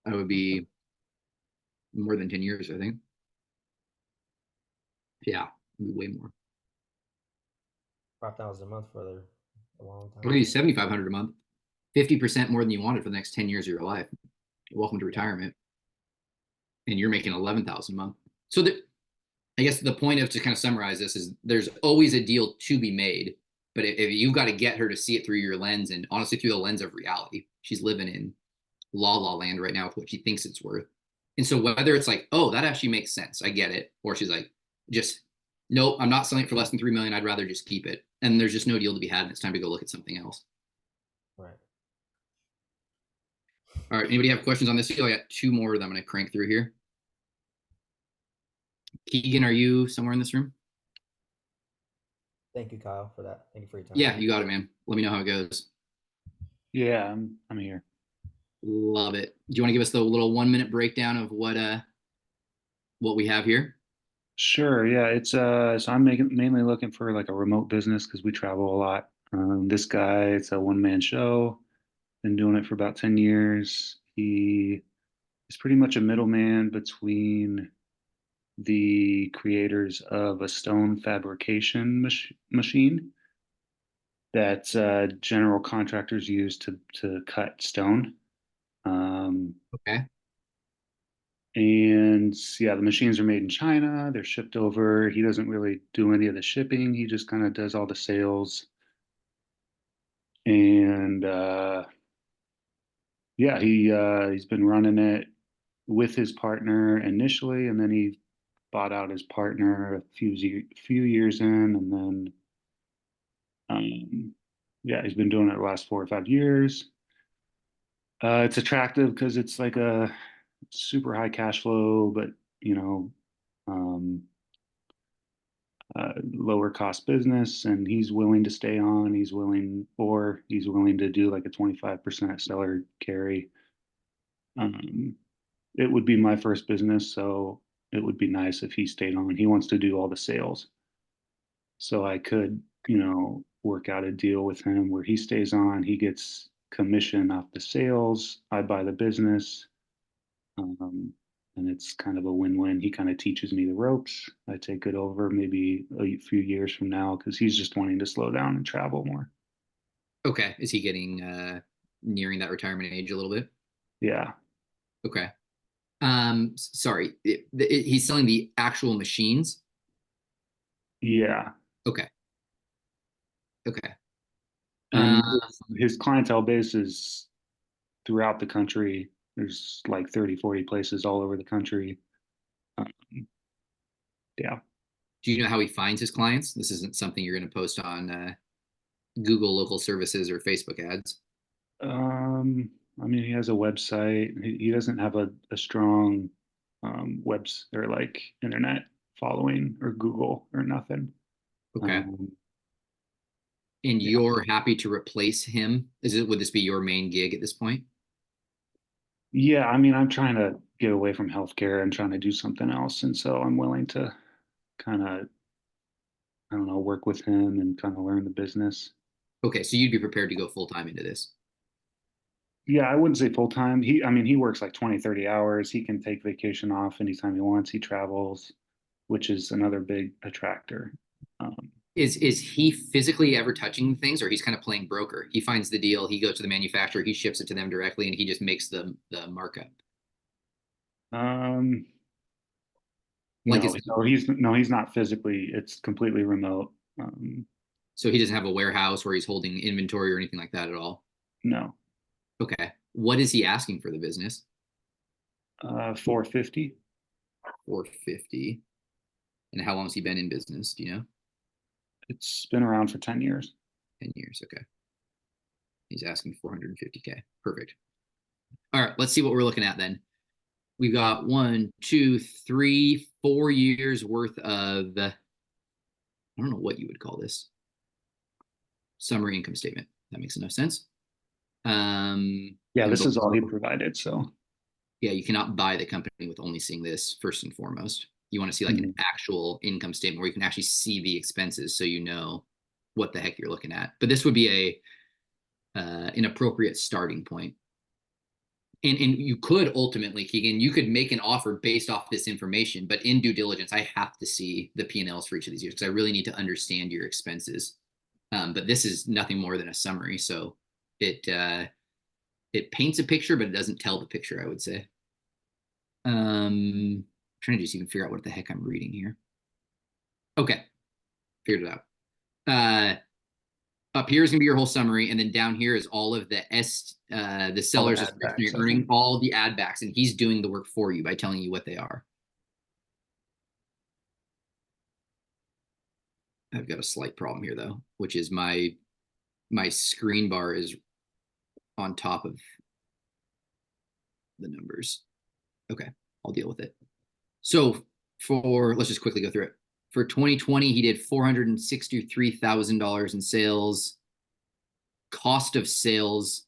That would be more than 10 years, I think. Yeah, it'd be way more. 5,000 a month for a long time. Maybe 7,500 a month. 50% more than you wanted for the next 10 years of your life. Welcome to retirement. And you're making 11,000 a month. So I guess the point of, to kind of summarize this, is there's always a deal to be made, but if you've got to get her to see it through your lens, and honestly through the lens of reality. She's living in la land right now with what she thinks it's worth. And so whether it's like, oh, that actually makes sense, I get it, or she's like, just nope, I'm not selling it for less than 3 million, I'd rather just keep it, and there's just no deal to be had, and it's time to go look at something else. Right. All right, anybody have questions on this deal? I got 2 more that I'm going to crank through here. Keegan, are you somewhere in this room? Thank you, Kyle, for that. Thank you for your time. Yeah, you got it, man. Let me know how it goes. Yeah, I'm here. Love it. Do you want to give us the little 1-minute breakdown of what we have here? Sure. Yeah, it's so I'm mainly looking for like a remote business because we travel a lot. This guy, it's a one-man show. Been doing it for about 10 years. He is pretty much a middleman between the creators of a stone fabrication machine that general contractors use to cut stone. Okay. And yeah, the machines are made in China. They're shipped over. He doesn't really do any of the shipping. He just kind of does all the sales. And yeah, he's been running it with his partner initially, and then he bought out his partner a few years in, and then yeah, he's been doing it the last 4 or 5 years. It's attractive because it's like a super high cash flow, but you know, um, lower cost business, and he's willing to stay on. He's willing to do like a 25% seller carry. Um, it would be my first business, so it would be nice if he stayed on. He wants to do all the sales, so I could, work out a deal with him where he stays on. He gets commission off the sales. I buy the business. And it's kind of a win-win. He kind of teaches me the ropes. I take it over maybe a few years from now because he's just wanting to slow down and travel more. Okay. Is he getting nearing that retirement age a little bit? Yeah. Okay. Sorry. He's selling the actual machines? Yeah. Okay. Okay. And his clientele base is throughout the country. There's like 30, 40 places all over the country. Um, yeah. Do you know how he finds his clients? This isn't something you're going to post on Google local services or Facebook ads. I mean, he has a website. He doesn't have a strong webs or like internet following or Google or nothing. Okay. Um, And yeah. you're happy to replace him? Would this be your main gig at this point? Yeah, I mean, I'm trying to get away from healthcare and trying to do something else, and so I'm willing to kind of, I don't know, work with him and kind of learn the business. Okay, so you'd be prepared to go full time into this. Yeah, I wouldn't say full time. I mean, he works like 20, 30 hours. He can take vacation off anytime he wants. He travels, which is another big attractor. Is he physically ever touching things, or he's kind of playing broker? He finds the deal, he goes to the manufacturer, he ships it to them directly, and he just makes the markup. Um, Like, he's not physically. It's completely remote. So he doesn't have a warehouse where he's holding inventory or anything like that at all? No. Okay. What is he asking for the business? 450. 450. And how long has he been in business? Do you know? It's been around for 10 years. 10 years. Okay. He's asking 450K. Perfect. All right. Let's see what we're looking at then. We've got 1, 2, 3, 4 years worth of, I don't know what you would call this. Summary income statement. That makes enough sense. Yeah, And this is all he below- provided. So Yeah, you cannot buy the company with only seeing this first and foremost. You want to see like an actual income statement where you can actually see the expenses so you know what the heck you're looking at. But this would be a an appropriate starting point. And you could ultimately, Keegan, you could make an offer based off this information, but in due diligence, I have to see the P&Ls for each of these years because I really need to understand your expenses. But this is nothing more than a summary, so it paints a picture, but it doesn't tell the picture, I would say. I'm trying to just even figure out what the heck I'm reading here. Okay, figured it out. Up here is gonna be your whole summary, and then down here is all of the the seller's add backs, discretionary earning, all the add backs, and he's doing the work for you by telling you what they are. I've got a slight problem here though, which is my screen bar is on top of the numbers. Okay, I'll deal with it. So let's just quickly go through it. For 2020, he did $463,000 in sales. Cost of sales,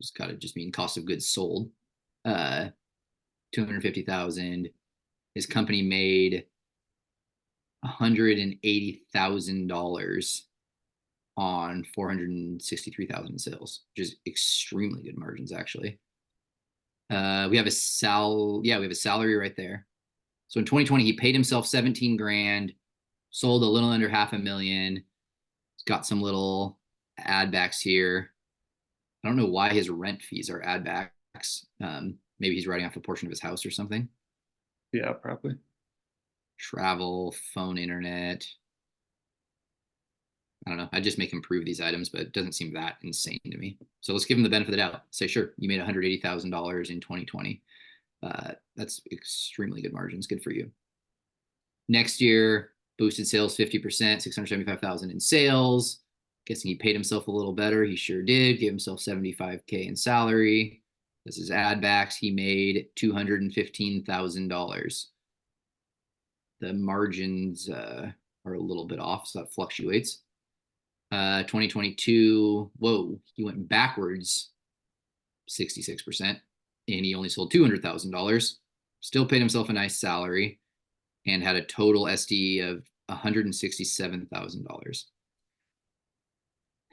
just gotta just mean cost of goods sold. 250,000. His company made $180,000 on 463,000 in sales, which is extremely good margins actually. We have a salary right there. So in 2020, he paid himself 17 grand, sold a little under $500,000. He's got some little add backs here. I don't know why his rent fees are add backs. Maybe he's writing off a portion of his house or something. yeah, probably. Travel, phone, internet. I don't know. I just make him prove these items, but it doesn't seem that insane to me. So let's give him the benefit of the doubt. Say, sure, you made $180,000 in 2020. That's extremely good margins. Good for you. Next year, boosted sales 50%, 675,000 in sales. Guessing he paid himself a little better. He sure did. Gave himself 75K in salary. This is add backs. He made $215,000. The margins are a little bit off, so that fluctuates. 2022, whoa, he went backwards 66%, and he only sold $200,000. Still paid himself a nice salary and had a total SD of $167,000.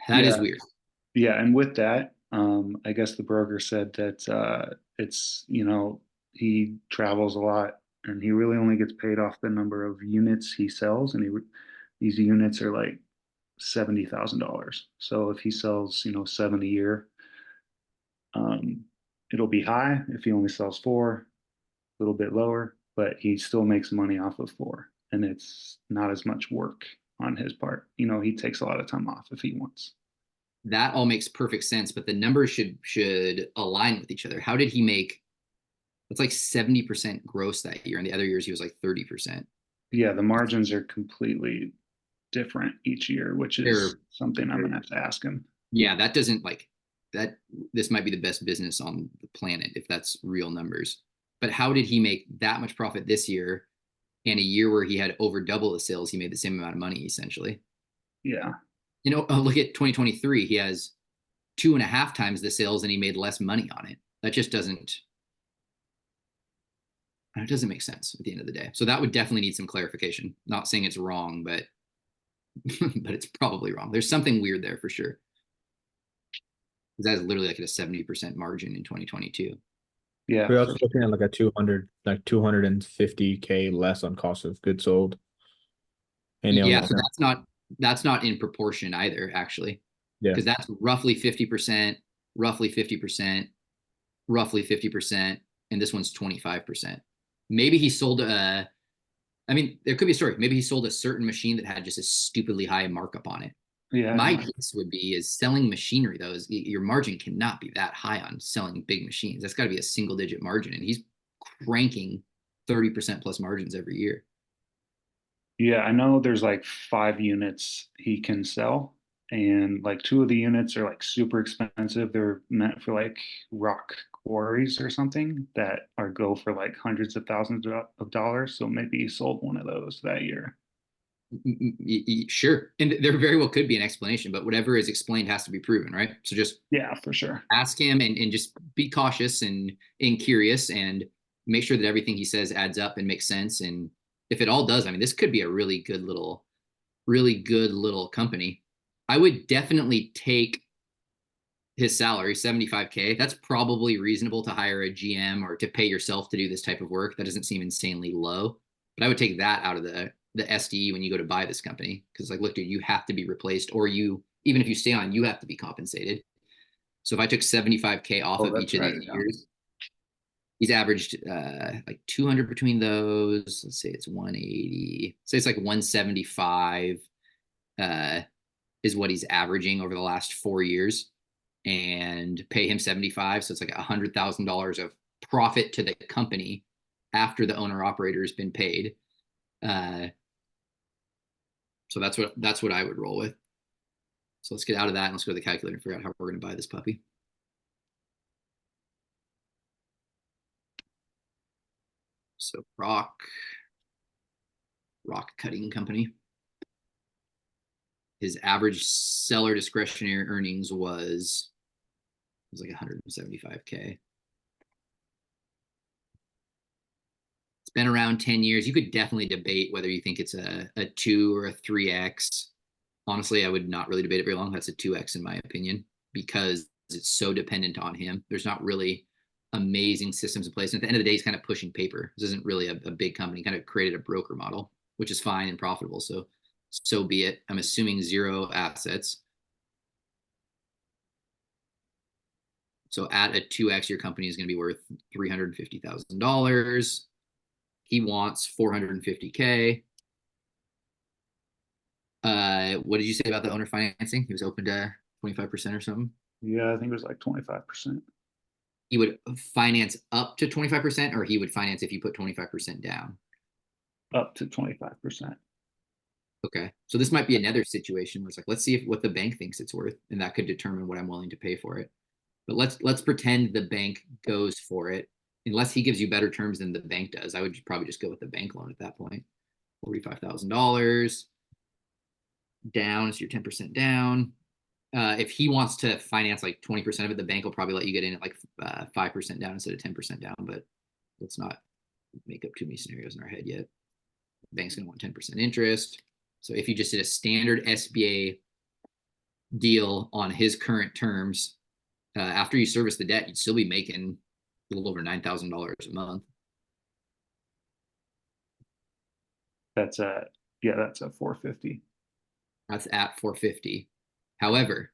That is weird. Yeah, and with that, I guess the broker said that it's, he travels a lot and he really only gets paid off the number of units he sells, and these units are like $70,000. So if he sells, 7 a year, it'll be high. If he only sells 4, a little bit lower, but he still makes money off of 4, and it's not as much work on his part. He takes a lot of time off if he wants. That all makes perfect sense, but the numbers should align with each other. How did he make? It's like 70% gross that year, and the other years he was like 30%. Yeah, the margins are completely different each year, which is something I'm gonna have to ask him. Yeah, that doesn't like that. This might be the best business on the planet if that's real numbers. But how did he make that much profit this year, and a year where he had over double the sales, he made the same amount of money essentially? Yeah. Look at 2023. He has 2.5 times the sales, and he made less money on it. That just doesn't. It doesn't make sense at the end of the day. So that would definitely need some clarification. Not saying it's wrong, but but it's probably wrong. There's something weird there for sure. Because that is literally like at a 70% margin in 2022. Yeah. We're also looking at like 250K less on cost of goods sold. And Yeah, so that's not in proportion either, actually. Yeah. Because that's roughly 50%, roughly 50%, roughly 50%, and this one's 25%. Maybe he sold there could be a story. Maybe he sold a certain machine that had just a stupidly high markup on it. Yeah. My guess would be is selling machinery though, is your margin cannot be that high on selling big machines. That's got to be a single digit margin, and he's cranking 30% plus margins every year. Yeah, I know there's like 5 units he can sell, and like 2 of the units are like super expensive. They're meant for like rock quarries or something that go for like hundreds of thousands of dollars. So maybe he sold one of those that year. Sure. And there very well could be an explanation, but whatever is explained has to be proven, right? So just Yeah, for sure. ask him and just be cautious and curious and make sure that everything he says adds up and makes sense. And if it all does, I mean, this could be a really good little company. I would definitely take his salary, 75K. That's probably reasonable to hire a GM or to pay yourself to do this type of work. That doesn't seem insanely low, but I would take that out of the SDE when you go to buy this company. Cause like, look, dude, you have to be replaced, or even if you stay on, you have to be compensated. So if I took 75K off of each of these years, he's averaged like 200 between those. Let's say it's 180. Say it's like 175 is what he's averaging over the last 4 years, and pay him 75. So it's like $100,000 of profit to the company after the owner operator has been paid. So that's what I would roll with. So let's get out of that and let's go to the calculator and figure out how we're going to buy this puppy. So rock cutting company. His average seller discretionary earnings was like 175K. It's been around 10 years. You could definitely debate whether you think it's a 2 or a 3X. Honestly, I would not really debate it very long. That's a 2X in my opinion, because it's so dependent on him. There's not really amazing systems in place. And at the end of the day, he's kind of pushing paper. This isn't really a big company. He kind of created a broker model, which is fine and profitable. So be it. I'm assuming 0 assets. So at a 2X, your company is going to be worth $350,000. He wants 450K. What did you say about the owner financing? He was open to 25% or something? Yeah, I think it was like 25%. He would finance up to 25%, or he would finance if you put 25% down? Up to 25%. Okay. So this might be another situation where it's like, let's see what the bank thinks it's worth, and that could determine what I'm willing to pay for it. But let's pretend the bank goes for it. Unless he gives you better terms than the bank does, I would probably just go with the bank loan at that point. $45,000 down is your 10% down. If he wants to finance like 20% of it, the bank will probably let you get in at like 5% down instead of 10% down. But let's not make up too many scenarios in our head yet. The bank's going to want 10% interest. So if you just did a standard SBA deal on his current terms, after you service the debt, you'd still be making a little over $9,000 a month. That's a 450. That's at 450. However,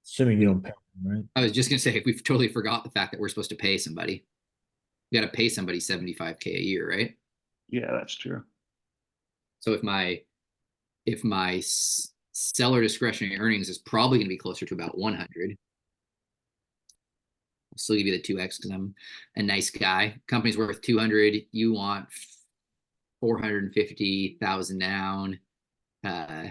Assuming you don't pay them, right? I was just gonna say, we totally forgot the fact that we're supposed to pay somebody. You got to pay somebody 75K a year, right? Yeah, that's true. So if my seller discretionary earnings is probably going to be closer to about 100. I'll still give you the 2X because I'm a nice guy. Company's worth 200. You want 450,000 down. All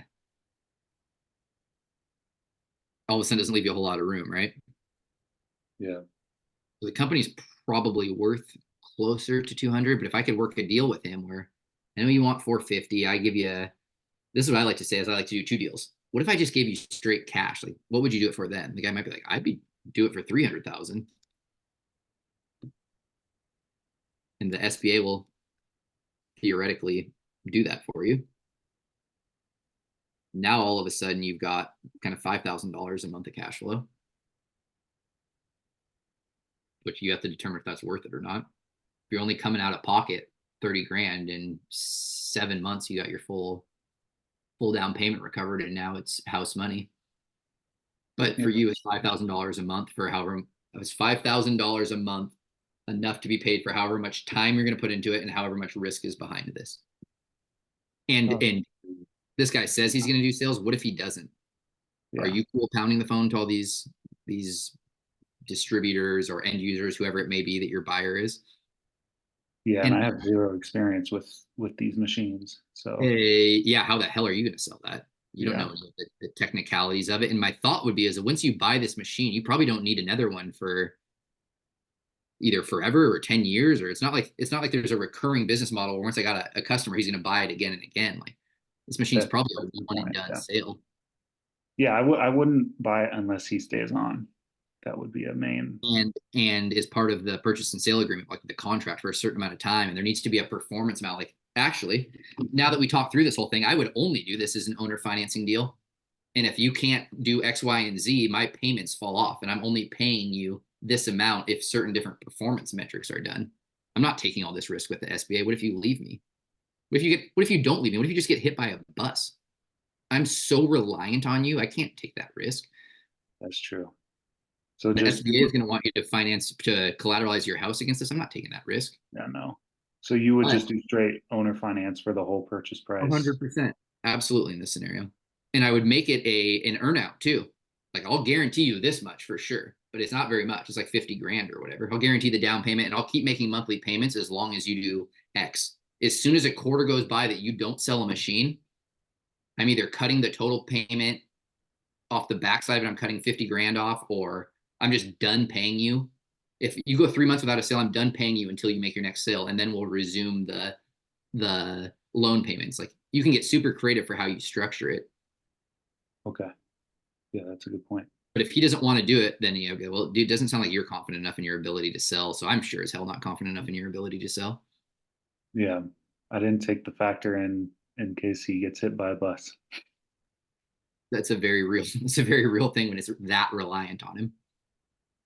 of a sudden doesn't leave you a whole lot of room, right? Yeah. So the company's probably worth closer to 200, but if I could work a deal with him where I know you want 450, I give you, this is what I like to say is I like to do 2 deals. What if I just gave you straight cash? Like, what would you do it for then? The guy might be like, do it for 300,000. And the SBA will theoretically do that for you. Now, all of a sudden, you've got kind of $5,000 a month of cash flow, which you have to determine if that's worth it or not. If you're only coming out of pocket 30 grand in 7 months, you got your full down payment recovered, and now it's house money. But for you, it's $5,000 a month for however, it's $5,000 a month, enough to be paid for however much time you're going to put into it and however much risk is behind this. And this guy says he's going to do sales. What if he doesn't? Yeah. Are you cool pounding the phone to all these distributors or end users, whoever it may be that your buyer is? Yeah, and I have 0 experience with these machines. So yeah, how the hell are you going to sell that? You don't know the technicalities of it. And my thought would be is that once you buy this machine, you probably don't need another one for either forever or 10 years, or it's not like there's a recurring business model where once I got a customer, he's going to buy it again and again. Like, This machine's That's probably a the one and point, done yeah. sale. Yeah, I wouldn't buy it unless he stays on. That would be a main. And is part of the purchase and sale agreement, like the contract for a certain amount of time, and there needs to be a performance amount. Like, actually, now that we talked through this whole thing, I would only do this as an owner financing deal. And if you can't do X, Y, and Z, my payments fall off, and I'm only paying you this amount if certain different performance metrics are done. I'm not taking all this risk with the SBA. What if you leave me? What if you don't leave me? What if you just get hit by a bus? I'm so reliant on you. I can't take that risk. That's true. So The just, SBA is going to want you to collateralize your house against this. I'm not taking that risk. yeah, no. So you would But just do straight owner finance for the whole purchase price. 100%. Absolutely in this scenario. And I would make it an earnout too. Like, I'll guarantee you this much for sure, but it's not very much. It's like 50 grand or whatever. I'll guarantee the down payment, and I'll keep making monthly payments as long as you do X. As soon as a quarter goes by that you don't sell a machine, I'm either cutting the total payment off the backside of it, I'm cutting 50 grand off, or I'm just done paying you. If you go 3 months without a sale, I'm done paying you until you make your next sale, and then we'll resume the loan payments. Like, you can get super creative for how you structure it. Okay. Yeah, that's a good point. But if he doesn't want to do it, then okay, well, dude, it doesn't sound like you're confident enough in your ability to sell. So I'm sure as hell not confident enough in your ability to sell. Yeah, I didn't take the factor in case he gets hit by a bus. That's a very real. It's a very real thing when it's that reliant on him.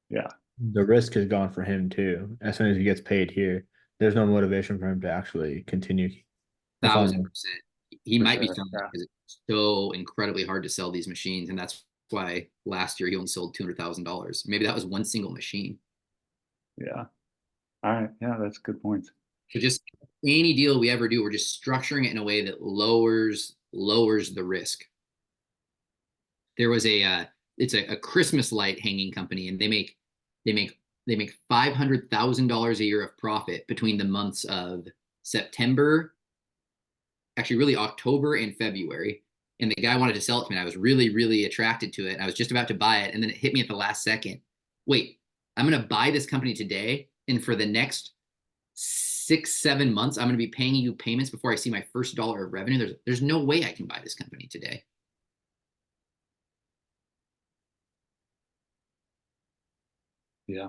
Yeah, The risk is gone for him too. As soon as he gets paid here, there's no motivation for him to actually continue. 1,000%. He For might be sure, selling yeah. because it's so incredibly hard to sell these machines, and that's why last year he only sold $200,000. Maybe that was one single machine. Yeah. All right. Yeah, that's a good point. So just any deal we ever do, we're just structuring it in a way that lowers the risk. There was it's a Christmas light hanging company, and they make $500,000 a year of profit between the months of September, actually really October and February. And the guy wanted to sell it to me, and I was really, really attracted to it. And I was just about to buy it, and then it hit me at the last second. Wait, I'm going to buy this company today, and for the next 6-7 months, I'm going to be paying you payments before I see my first dollar of revenue. There's no way I can buy this company today. Yeah.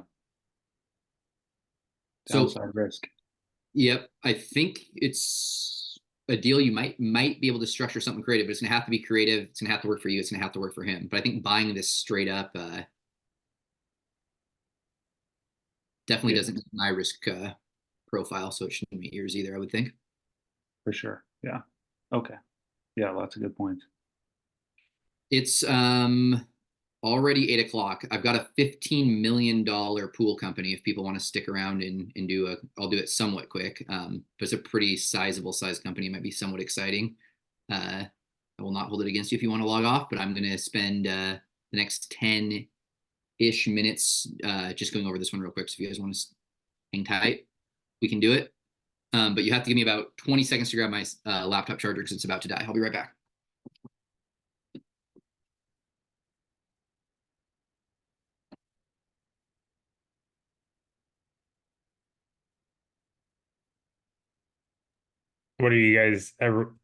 So, Downside risk. yep, I think it's a deal you might be able to structure something creative, but it's gonna have to be creative. It's gonna have to work for you. It's gonna have to work for him. But I think buying this straight up definitely Yeah. doesn't meet my risk profile, so it shouldn't meet yours either, I would think. For sure. Yeah. Okay. Yeah, lots of good points. It's already 8 o'clock. I've got a $15 million pool company. If people want to stick around and I'll do it somewhat quick. But it's a pretty sizable size company. It might be somewhat exciting. I will not hold it against you if you want to log off, but I'm going to spend the next 10-ish minutes just going over this one real quick. So if you guys want to hang tight, we can do it. But you have to give me about 20 seconds to grab my laptop charger because it's about to die. I'll be right back. What are you guys ever?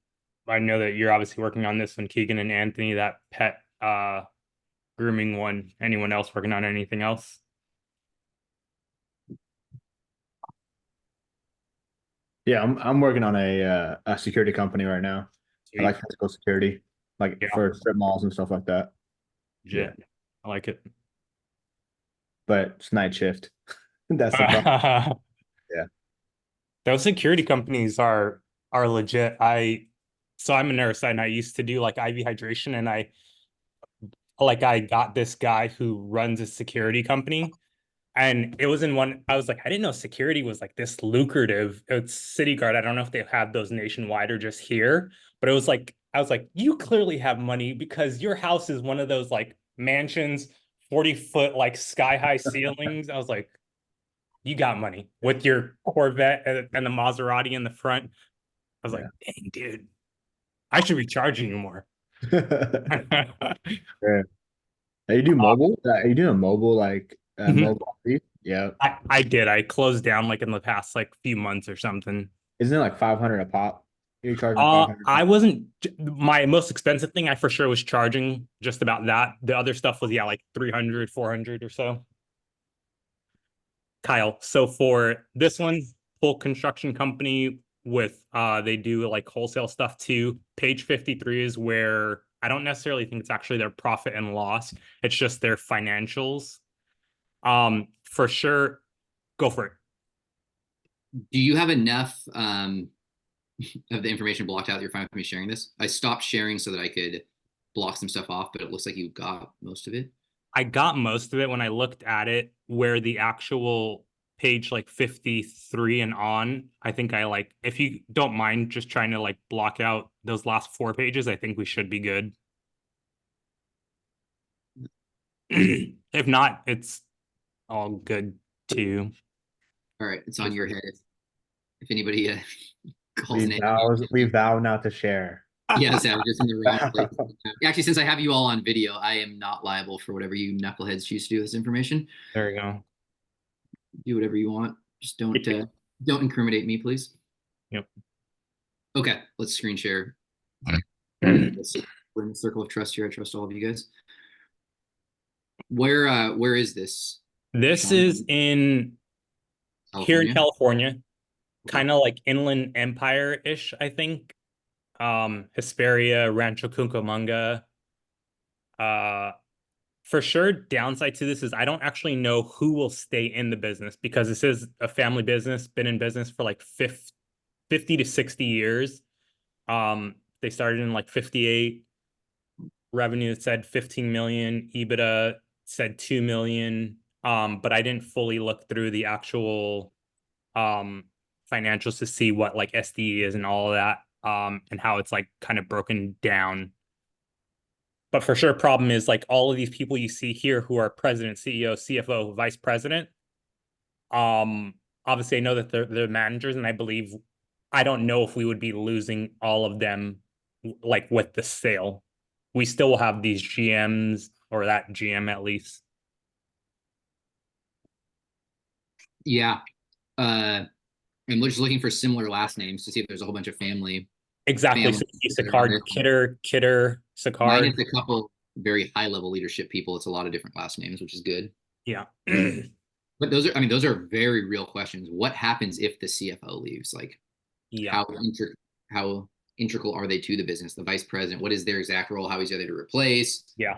I know that you're obviously working on this one, Keegan and Anthony, that pet grooming one. Anyone else working on anything else? Yeah, I'm working on a security company right now. I Sweet. like physical security, like Yeah. for strip malls and stuff like that. Legit. I like it. But it's night shift. That's the problem. Yeah. Those security companies are legit. So I'm a nurse and I used to do like IV hydration, and I got this guy who runs a security company. And it was in one, I was like, I didn't know security was like this lucrative. It's City Guard. I don't know if they have those nationwide or just here, but it was like, I was like, you clearly have money because your house is one of those like mansions, 40-foot, like sky high ceilings. I was like, you got money with your Corvette and the Maserati in the front. I was like, dang, dude, I should be charging you more. Yeah. Are you do mobile? Are you doing mobile like mobile? Yeah. I did. I closed down like in the past like few months or something. Isn't it like 500 a pop? You're charging 500. I wasn't my most expensive thing. I for sure was charging just about that. The other stuff was like 300, 400 or so. Kyle, so for this one, full construction company with they do like wholesale stuff too. Page 53 is where I don't necessarily think it's actually their profit and loss. It's just their financials. For sure, go for it. Do you have enough of the information blocked out that you're fine with me sharing this? I stopped sharing so that I could block some stuff off, but it looks like you got most of it. I got most of it when I looked at it, where the actual page like 53 and on, I think I like, if you don't mind just trying to like block out those last 4 pages, I think we should be good. If not, it's all good too. All right, it's on your head. If anybody calls an We vow not to share. Yes, I was just in the wrong place. Actually, since I have you all on video, I am not liable for whatever you knuckleheads choose to do with this information. There you go. Do whatever you want. Just don't incriminate me, please. Yep. Okay, let's screen share. We're in the circle of trust here. I trust all of you guys. Where is this? This Sean? is in here in California, kind of like Inland Empire-ish, I think. Hesperia, Rancho Cucamonga. For sure, downside to this is I don't actually know who will stay in the business, because this is a family business, been in business for like 50 to 60 years. They started in like 58. Revenue said 15 million, EBITDA said 2 million. But I didn't fully look through the actual financials to see what like SDE is and all of that, and how it's like kind of broken down. But for sure, problem is like all of these people you see here who are president, CEO, CFO, vice president. Obviously I know that they're managers, and I don't know if we would be losing all of them like with the sale. We still will have these GMs, or that GM at least. Yeah. And we're just looking for similar last names to see if there's a whole bunch of family. Exactly. So Sicard, Kidder, Sicard. Mine is a couple very high level leadership people. It's a lot of different last names, which is good. Yeah. But those are very real questions. What happens if the CFO leaves? Like, yeah, how integral are they to the business? The vice president, what is their exact role? How easy are they to replace? Yeah.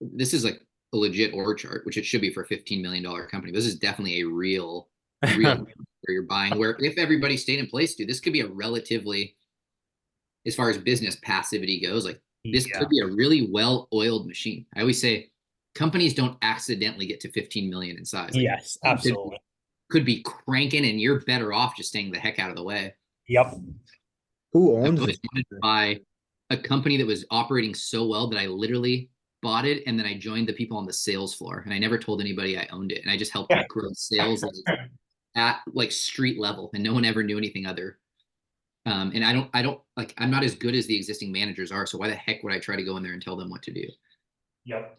This is like a legit org chart, which it should be for a $15 million company. This is definitely a real where you're buying, where if everybody stayed in place, dude, this could be a relatively, as far as business passivity goes, like this could be a really well-oiled machine. I always say companies don't accidentally get to 15 million in size. Like, yes, absolutely. Could be cranking, and you're better off just staying the heck out of the way. Yep. Who I owns always it? wanted to buy a company that was operating so well that I literally bought it, and then I joined the people on the sales floor, and I never told anybody I owned it, and I just helped grow sales at like street level, and no one ever knew anything other. And I don't like, I'm not as good as the existing managers are, so why the heck would I try to go in there and tell them what to do? Yep.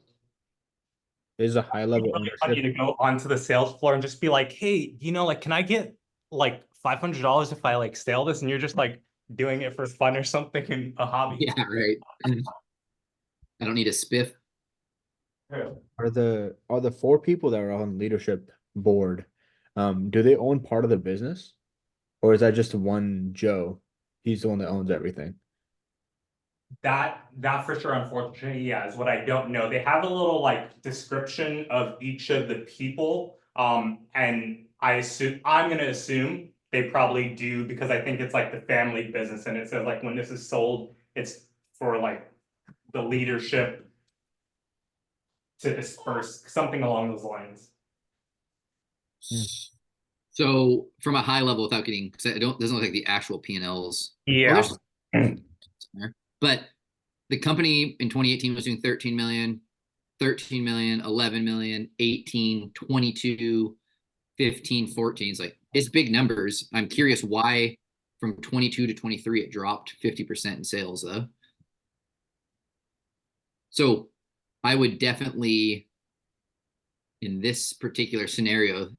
There's a high level Really funny to go onto the sales floor and just be like, hey, like, can I get like $500 if I like sell this? And you're just like doing it for fun or something in a hobby. Yeah, right. I don't need a spiff. Are the 4 people that are on leadership board, do they own part of the business, or is that just one Joe? He's the one that owns everything. That for sure, unfortunately, yeah, is what I don't know. They have a little like description of each of the people, and I'm gonna assume they probably do, because I think it's like the family business, and it says like when this is sold, it's for like the leadership to disperse, something along those lines. So from a high level, without getting, because doesn't look like the actual P&Ls. Yeah. But the company in 2018 was doing 13 million, 11 million, 18, 22, 15, 14. It's like, it's big numbers. I'm curious why from 22 to 23 it dropped 50% in sales though. So I would definitely, in this particular scenario,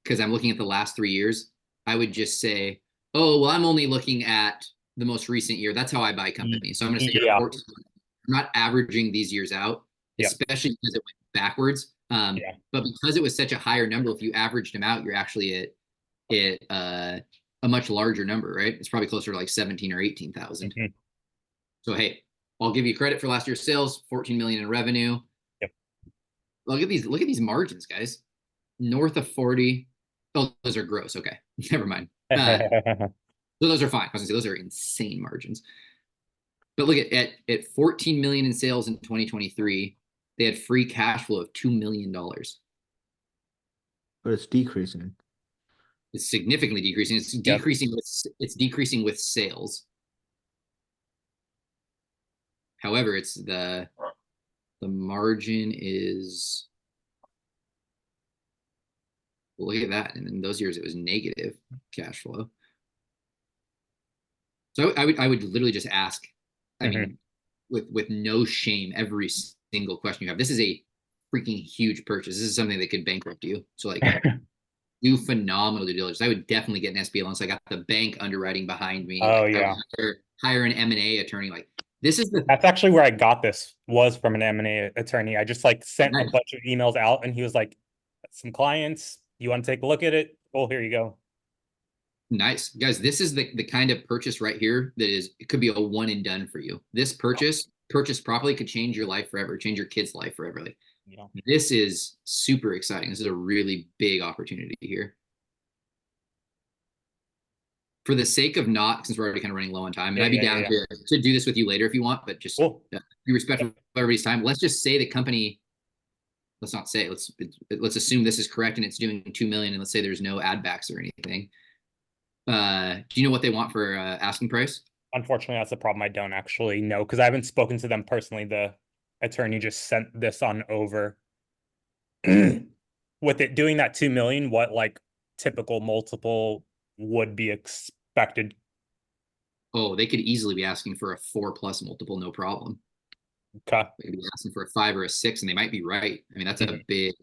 because I'm looking at the last 3 years, I would just say Oh, well, I'm only looking at the most recent year. That's how I buy companies. So I'm going to say Yeah. 14. I'm not averaging these years out, Yeah. especially because it went backwards. Yeah. But because it was such a higher number, if you averaged them out, you're actually at a much larger number, right? It's probably closer to like 17 or 18,000. Mhm. So hey, I'll give you credit for last year's sales, 14 million in revenue. Yep. Look at these margins, guys. North of 40. Oh, those are gross. Okay. Never mind. So those are fine. I was gonna say those are insane margins. But look at 14 million in sales in 2023, they had free cash flow of $2 million. But it's decreasing. It's significantly decreasing. It's Yep. decreasing with sales. However, it's the margin is, well, look at that. And in those years it was negative cash flow. So I would literally just ask, I mean, with no shame, every single question you have. This is a freaking huge purchase. This is something that could bankrupt you. So like do phenomenal due diligence. I would definitely get an SBA loan. So I got the bank underwriting behind me. Oh, Like, yeah. I would hire an M&A attorney. Like this is the That's actually where I got this, was from an M&A attorney. I just like sent a Nice. bunch of emails out and he was like, some clients, you want to take a look at it? Oh, here you go. Nice. Guys, this is the kind of purchase right here that is, it could be a one and done for you. This purchase properly could change your life forever, change your kid's life forever. Like Yeah. this is super exciting. This is a really big opportunity here. For the sake of not, since we're already kind of running low on time, and I'd be down to do this with you later if you want, but just Cool. be respectful of everybody's time. Let's just say the company, let's not say, let's assume this is correct and it's doing 2 million, and let's say there's no add backs or anything. Do you know what they want for asking price? Unfortunately, that's the problem. I don't actually know because I haven't spoken to them personally. The attorney just sent this on over. With it doing that 2 million, what like typical multiple would be expected? Oh, they could easily be asking for a 4+ multiple, no problem. Okay. They could be asking for a 5 or a 6, and they might be right. I mean, that's a big,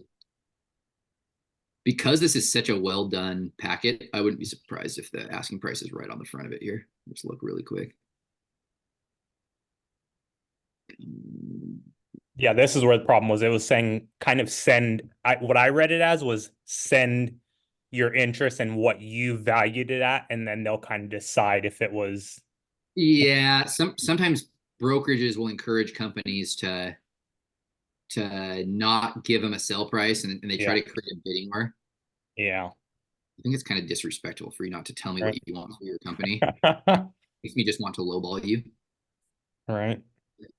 because this is such a well done packet, I wouldn't be surprised if the asking price is right on the front of it here. Let's look really quick. Yeah, this is where the problem was. It was saying kind of what I read it as was send your interest and what you valued it at, and then they'll kind of decide if it was. Yeah, sometimes brokerages will encourage companies to not give them a sell price, and they try to create a bidding war. Yeah. I think it's kind of disrespectful for you not to tell me Right. what you want for your company. Makes me just want to lowball you. Right.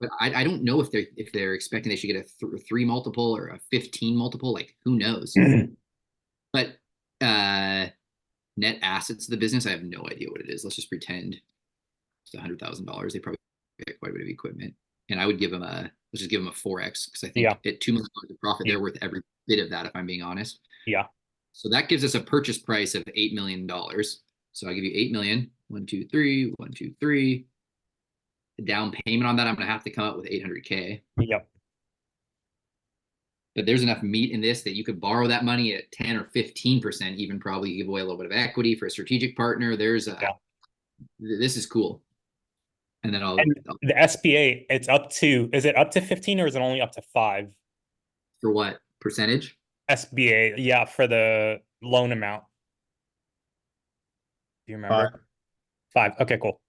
But I don't know if they're expecting they should get a 3 multiple or a 15 multiple. Like who knows? But net assets of the business, I have no idea what it is. Let's just pretend it's $100,000. They probably get quite a bit of equipment, and I would give them let's just give them a 4x, because I think at $2 million of profit, they're worth every bit of that, if I'm being honest. Yeah. So that gives us a purchase price of $8 million. So I give you 8 million. 1, 2, 3, 1, 2, 3. The down payment on that, I'm going to have to come up with 800K. Yep. But there's enough meat in this that you could borrow that money at 10 or 15%, even probably give away a little bit of equity for a strategic partner. There's this is cool. And then the SBA, it's up to, is it up to 15 or is it only up to 5? For what percentage? SBA, yeah, for the loan amount. Do you remember? 5. Okay, cool.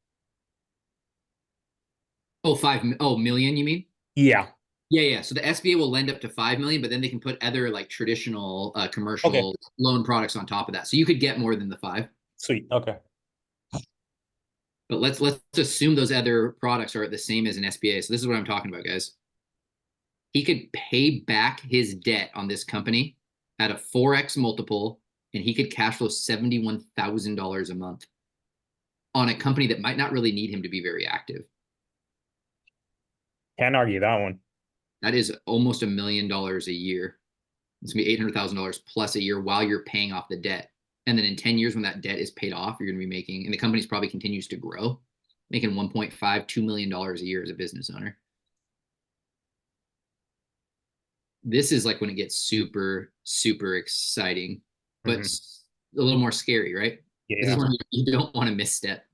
Oh, 5. Oh, million, you mean? Yeah. Yeah. So the SBA will lend up to 5 million, but then they can put other like traditional commercial loan products on top of that. So you could get more than the 5. Sweet. Okay. But let's assume those other products are the same as an SBA. So this is what I'm talking about, guys. He could pay back his debt on this company at a 4x multiple, and he could cash flow $71,000 a month on a company that might not really need him to be very active. Can't argue that one. That is almost $1 million a year. It's gonna be $800,000 plus a year while you're paying off the debt. And then in 10 years, when that debt is paid off, you're going to be making, and the company's probably continues to grow, making $1.5, $2 million a year as a business owner. This is like when it gets super, super exciting, but a little more scary, right? This is when you don't want to misstep.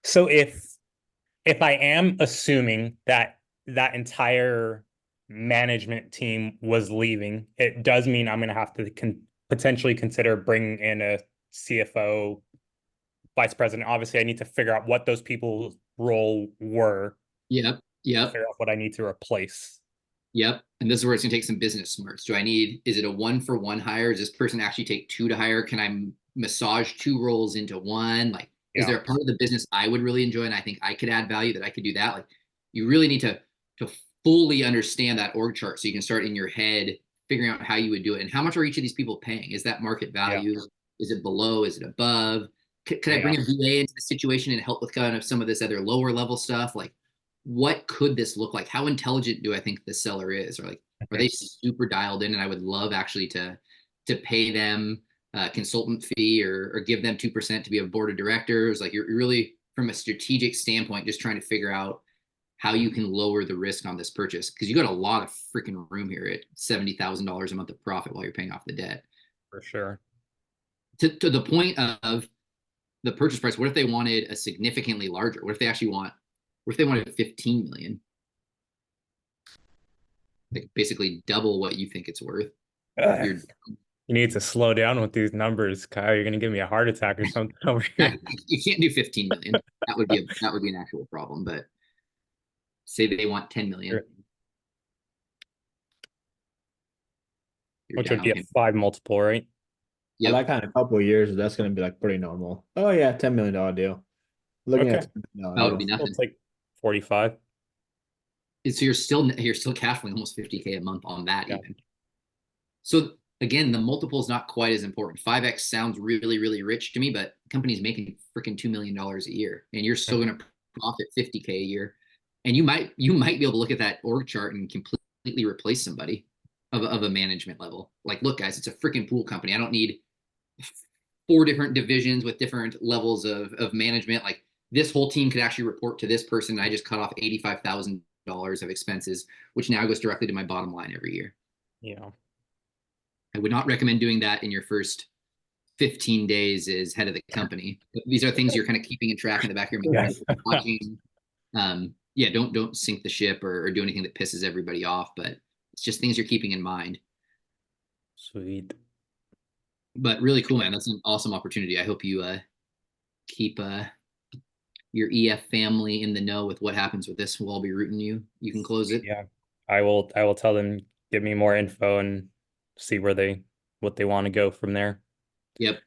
So if I am assuming that that entire management team was leaving, it does mean I'm going to have to potentially consider bringing in a CFO, vice president. Obviously, I need to figure out what those people's role were. Yep. Figure out what I need to replace. Yep. And this is where it's gonna take some business smarts. Is it a 1-for-1 hire? Does this person actually take 2 to hire? Can I massage 2 roles into one? Like, is there a part of the business I would really enjoy and I think I could add value that I could do that? Like, you really need to fully understand that org chart so you can start in your head figuring out how you would do it. And how much are each of these people paying? Is that market value? Is it below? Is it above? Could I bring a VA into the situation and help with kind of some of this other lower level stuff? Like, what could this look like? How intelligent do I think the seller is? Or like, are they super dialed in? And I would love actually to pay them a consultant fee or give them 2% to be a board of directors. Like, you're really, from a strategic standpoint, just trying to figure out how you can lower the risk on this purchase, because you got a lot of freaking room here at $70,000 a month of profit while you're paying off the debt. For sure. To the point of the purchase price, what if they wanted a significantly larger? What if they wanted 15 million? Like, basically double what you think it's worth. You need to slow down with these numbers, Kyle. You're gonna give me a heart attack or something over here. You can't do 15 million. That would be an actual problem. But say they want 10 million. Sure. Which would be a 5 multiple, right? Yeah, Like kind of couple of years, that's going to be like pretty normal. Oh yeah, $10 million deal. Looking at that would be nothing. It's like 45. So you're still cash flowing almost 50K a month on that even. So again, the multiple is not quite as important. 5x sounds really, really rich to me, but the company's making freaking $2 million a year, and you're still going to profit 50K a year. And you might be able to look at that org chart and completely replace somebody of a management level. Like, look, guys, it's a freaking pool company. I don't need 4 different divisions with different levels of management. Like, this whole team could actually report to this person. And I just cut off $85,000 of expenses, which now goes directly to my bottom line every year. Yeah. I would not recommend doing that in your first 15 days as head of the company. These are things you're kind of keeping in track in the back of your mind. Watching. Don't sink the ship or do anything that pisses everybody off, but it's just things you're keeping in mind. Sweet. But really cool, man. That's an awesome opportunity. I hope you keep your EF family in the know with what happens with this. We'll all be rooting you. You can close it. Yeah. I will tell them, give me more info and see what they want to go from there. Yep.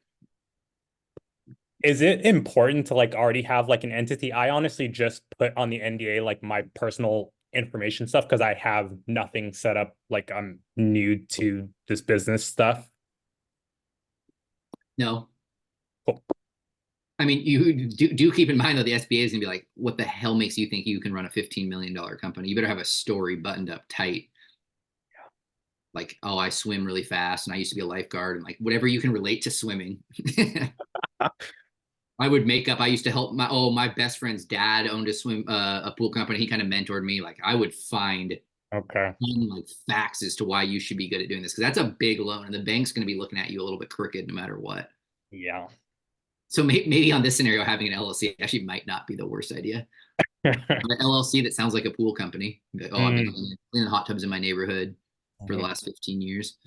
Is it important to like already have like an entity? I honestly just put on the NDA like my personal information stuff because I have nothing set up. Like, I'm new to this business stuff. No. Cool. I mean, you do keep in mind though, the SBA is gonna be like, what the hell makes you think you can run a $15 million company? You better have a story buttoned up tight. Yeah. Like, oh, I swim really fast and I used to be a lifeguard, and like whatever you can relate to swimming. I would make up. I used to help my best friend's dad owned a pool company. He kind of mentored me. Like, I would find like facts as to why you should be good at doing this, because that's a big loan and the bank's going to be looking at you a little bit crooked no matter what. Yeah. So maybe on this scenario, having an LLC actually might not be the worst idea. An LLC that sounds like a pool company. Like, I've been cleaning hot tubs in my neighborhood for the last 15 years.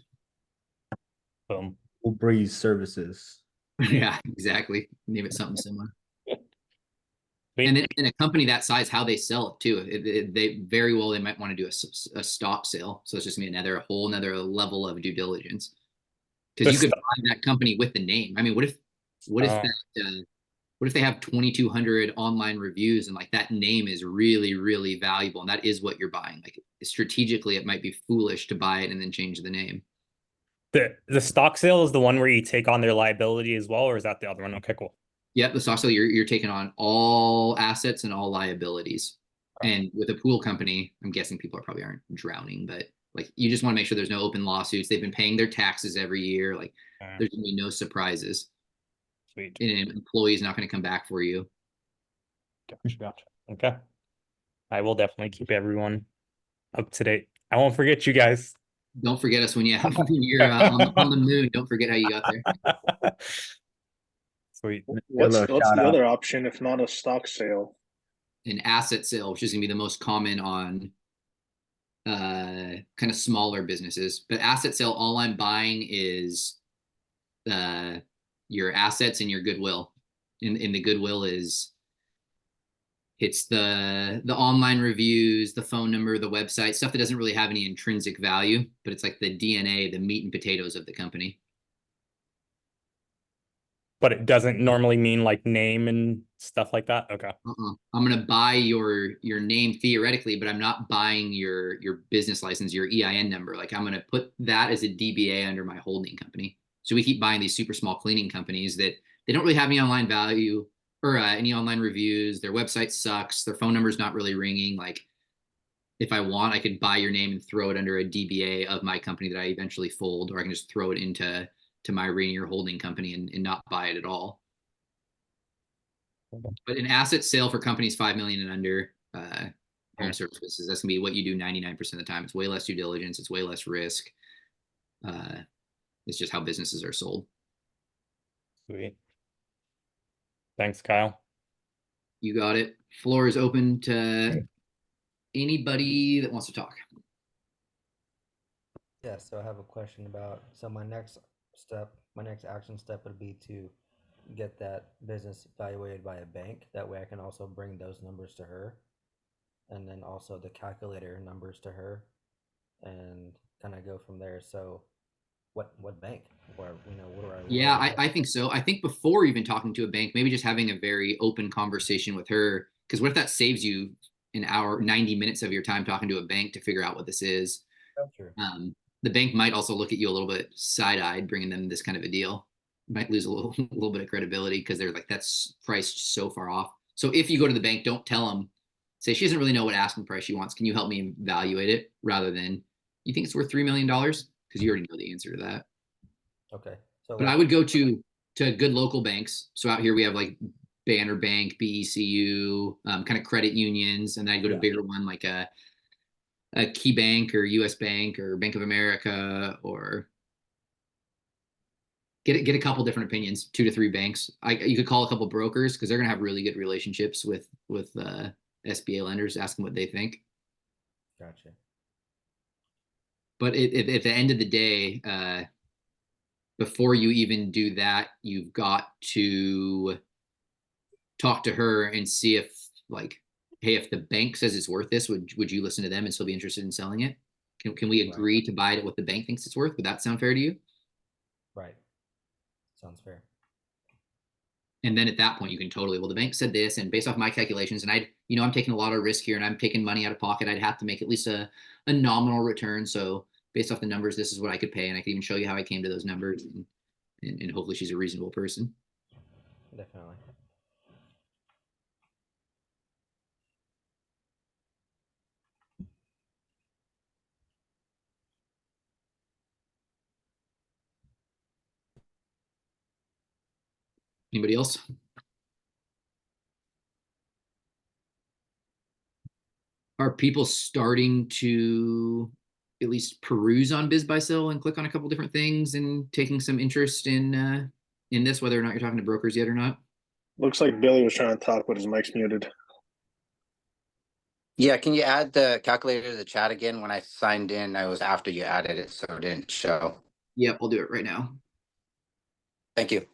Boom. Pool Breeze Services. Yeah, exactly. Name it something similar. And in a company that size, how they sell it too. They very well, they might want to do a stock sale. So it's just gonna be a whole another level of due diligence. Because you could buy that company with the name. I mean, what if they have 2,200 online reviews and like that name is really, really valuable and that is what you're buying? Like, strategically, it might be foolish to buy it and then change the name. The stock sale is the one where you take on their liability as well, or is that the other one? Okay, cool. Yep, the stock sale, you're taking on all assets and all liabilities. And with a pool company, I'm guessing people probably aren't drowning, but like, you just want to make sure there's no open lawsuits. They've been paying their taxes every year. Like, there's gonna be no surprises. Sweet. And an employee is not going to come back for you. Gotcha. Okay. I will definitely keep everyone up to date. I won't forget you guys. Don't forget us when when you're on the moon. Don't forget how you got there. Sweet. What's What's shout the out. other option if not a stock sale? An asset sale, which is gonna be the most common on kind of smaller businesses. But asset sale, all I'm buying is your assets and your goodwill. And the goodwill is it's the online reviews, the phone number, the website, stuff that doesn't really have any intrinsic value, but it's like the DNA, the meat and potatoes of the company. But it doesn't normally mean like name and stuff like that. Okay. I'm gonna buy your name theoretically, but I'm not buying your business license, your EIN number. Like I'm gonna put that as a DBA under my holding company. So we keep buying these super small cleaning companies that they don't really have any online value or any online reviews. Their website sucks. Their phone number's not really ringing. Like if I want, I could buy your name and throw it under a DBA of my company that I eventually fold, or I can just throw it into my Rainier holding company and not buy it at all. But an asset sale for companies 5 million and under, home service businesses, that's gonna be what you do 99% of the time. It's way less due diligence. It's way less risk. It's just how businesses are sold. Sweet. Thanks, Kyle. You got it. Floor is open to anybody that wants to talk. Yeah, so I have a question about, so my next action step would be to get that business evaluated by a bank. That way I can also bring those numbers to her. And then also the calculator numbers to her and kind of go from there. So what bank? Or what do I Yeah, I think so. I think before even talking to a bank, maybe just having a very open conversation with her. Because what if that saves you an hour, 90 minutes of your time talking to a bank to figure out what this is? Sure. The bank might also look at you a little bit side-eyed, bringing them this kind of a deal. Might lose a little bit of credibility because they're like, that's priced so far off. So if you go to the bank, don't tell them. Say she doesn't really know what asking price she wants. Can you help me evaluate it? Rather than, you think it's worth $3 million? Because you already know the answer to that. Okay. So But I would go to good local banks. So out here we have like Banner Bank, BECU, kind of credit unions, and then I go to bigger one like a Key Bank or US Bank or Bank of America, or get a couple different opinions, 2 to 3 banks. You could call a couple brokers because they're gonna have really good relationships with SBA lenders. Ask them what they think. Gotcha. But at the end of the day, before you even do that, you've got to talk to her and see if, like, hey, if the bank says it's worth this, would you listen to them and still be interested in selling it? Can we agree to buy it at what the bank thinks it's worth? Would that sound fair to you? Right. Sounds fair. And then at that point, you can totally, well, the bank said this, and based off my calculations, and I'm taking a lot of risk here, and I'm taking money out of pocket. I'd have to make at least a nominal return. So based off the numbers, this is what I could pay, and I can even show you how I came to those numbers, and hopefully she's a reasonable person. Definitely. Anybody else? Are people starting to at least peruse on BizBuySell and click on a couple different things and taking some interest in this, whether or not you're talking to brokers yet or not? Looks like Billy was trying to talk, but his mic's muted. Yeah, can you add the calculator to the chat again? When I signed in, I was after you added it, so it didn't show. Yep, I'll do it right now. Thank you.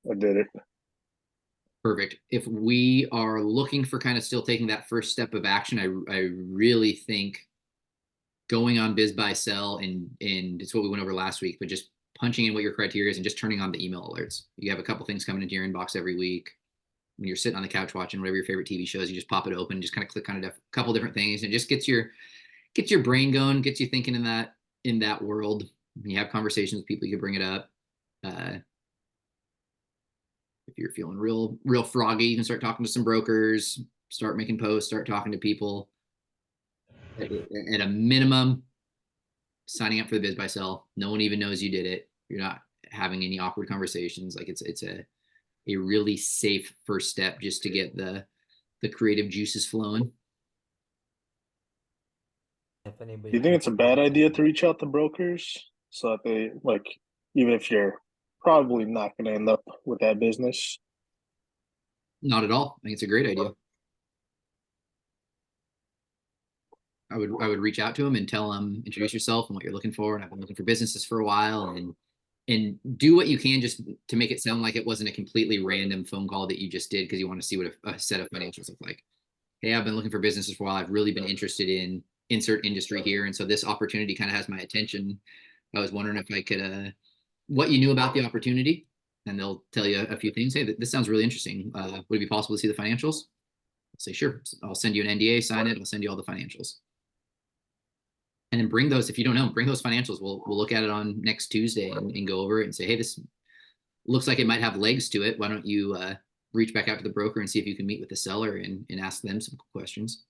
I did it. Perfect. If we are looking for kind of still taking that first step of action, I really think going on BizBuySell and it's what we went over last week, but just punching in what your criteria is and just turning on the email alerts. You have a couple things coming into your inbox every week. When you're sitting on the couch watching whatever your favorite TV shows, you just pop it open, just kind of click on a couple different things, and it just gets your brain going, gets you thinking in that world. When you have conversations with people, you can bring it up. If you're feeling real froggy, you can start talking to some brokers, start making posts, start talking to people. At a minimum, signing up for the BizBuySell. No one even knows you did it. You're not having any awkward conversations. Like it's a really safe first step just to get the creative juices flowing. If anybody, Do you think it's a bad idea to reach out to brokers so that they like, even if you're probably not going to end up with that business? Not at all. I think it's a great idea. I would reach out to them and tell them, introduce yourself and what you're looking for. And I've been looking for businesses for a while, and do what you can just to make it sound like it wasn't a completely random phone call that you just did because you want to see what a set of financials look like. Hey, I've been looking for businesses for a while. I've really been interested in insert industry here. And so this opportunity kind of has my attention. I was wondering if I could, what you knew about the opportunity, and they'll tell you a few things. Hey, this sounds really interesting. Would it be possible to see the financials? I'll say, sure. I'll send you an NDA, sign it. I'll send you all the financials. And then bring those, if you don't know, bring those financials. We'll look at it on next Tuesday and go over it and say, hey, this looks like it might have legs to it. Why don't you reach back out to the broker and see if you can meet with the seller and ask them some questions.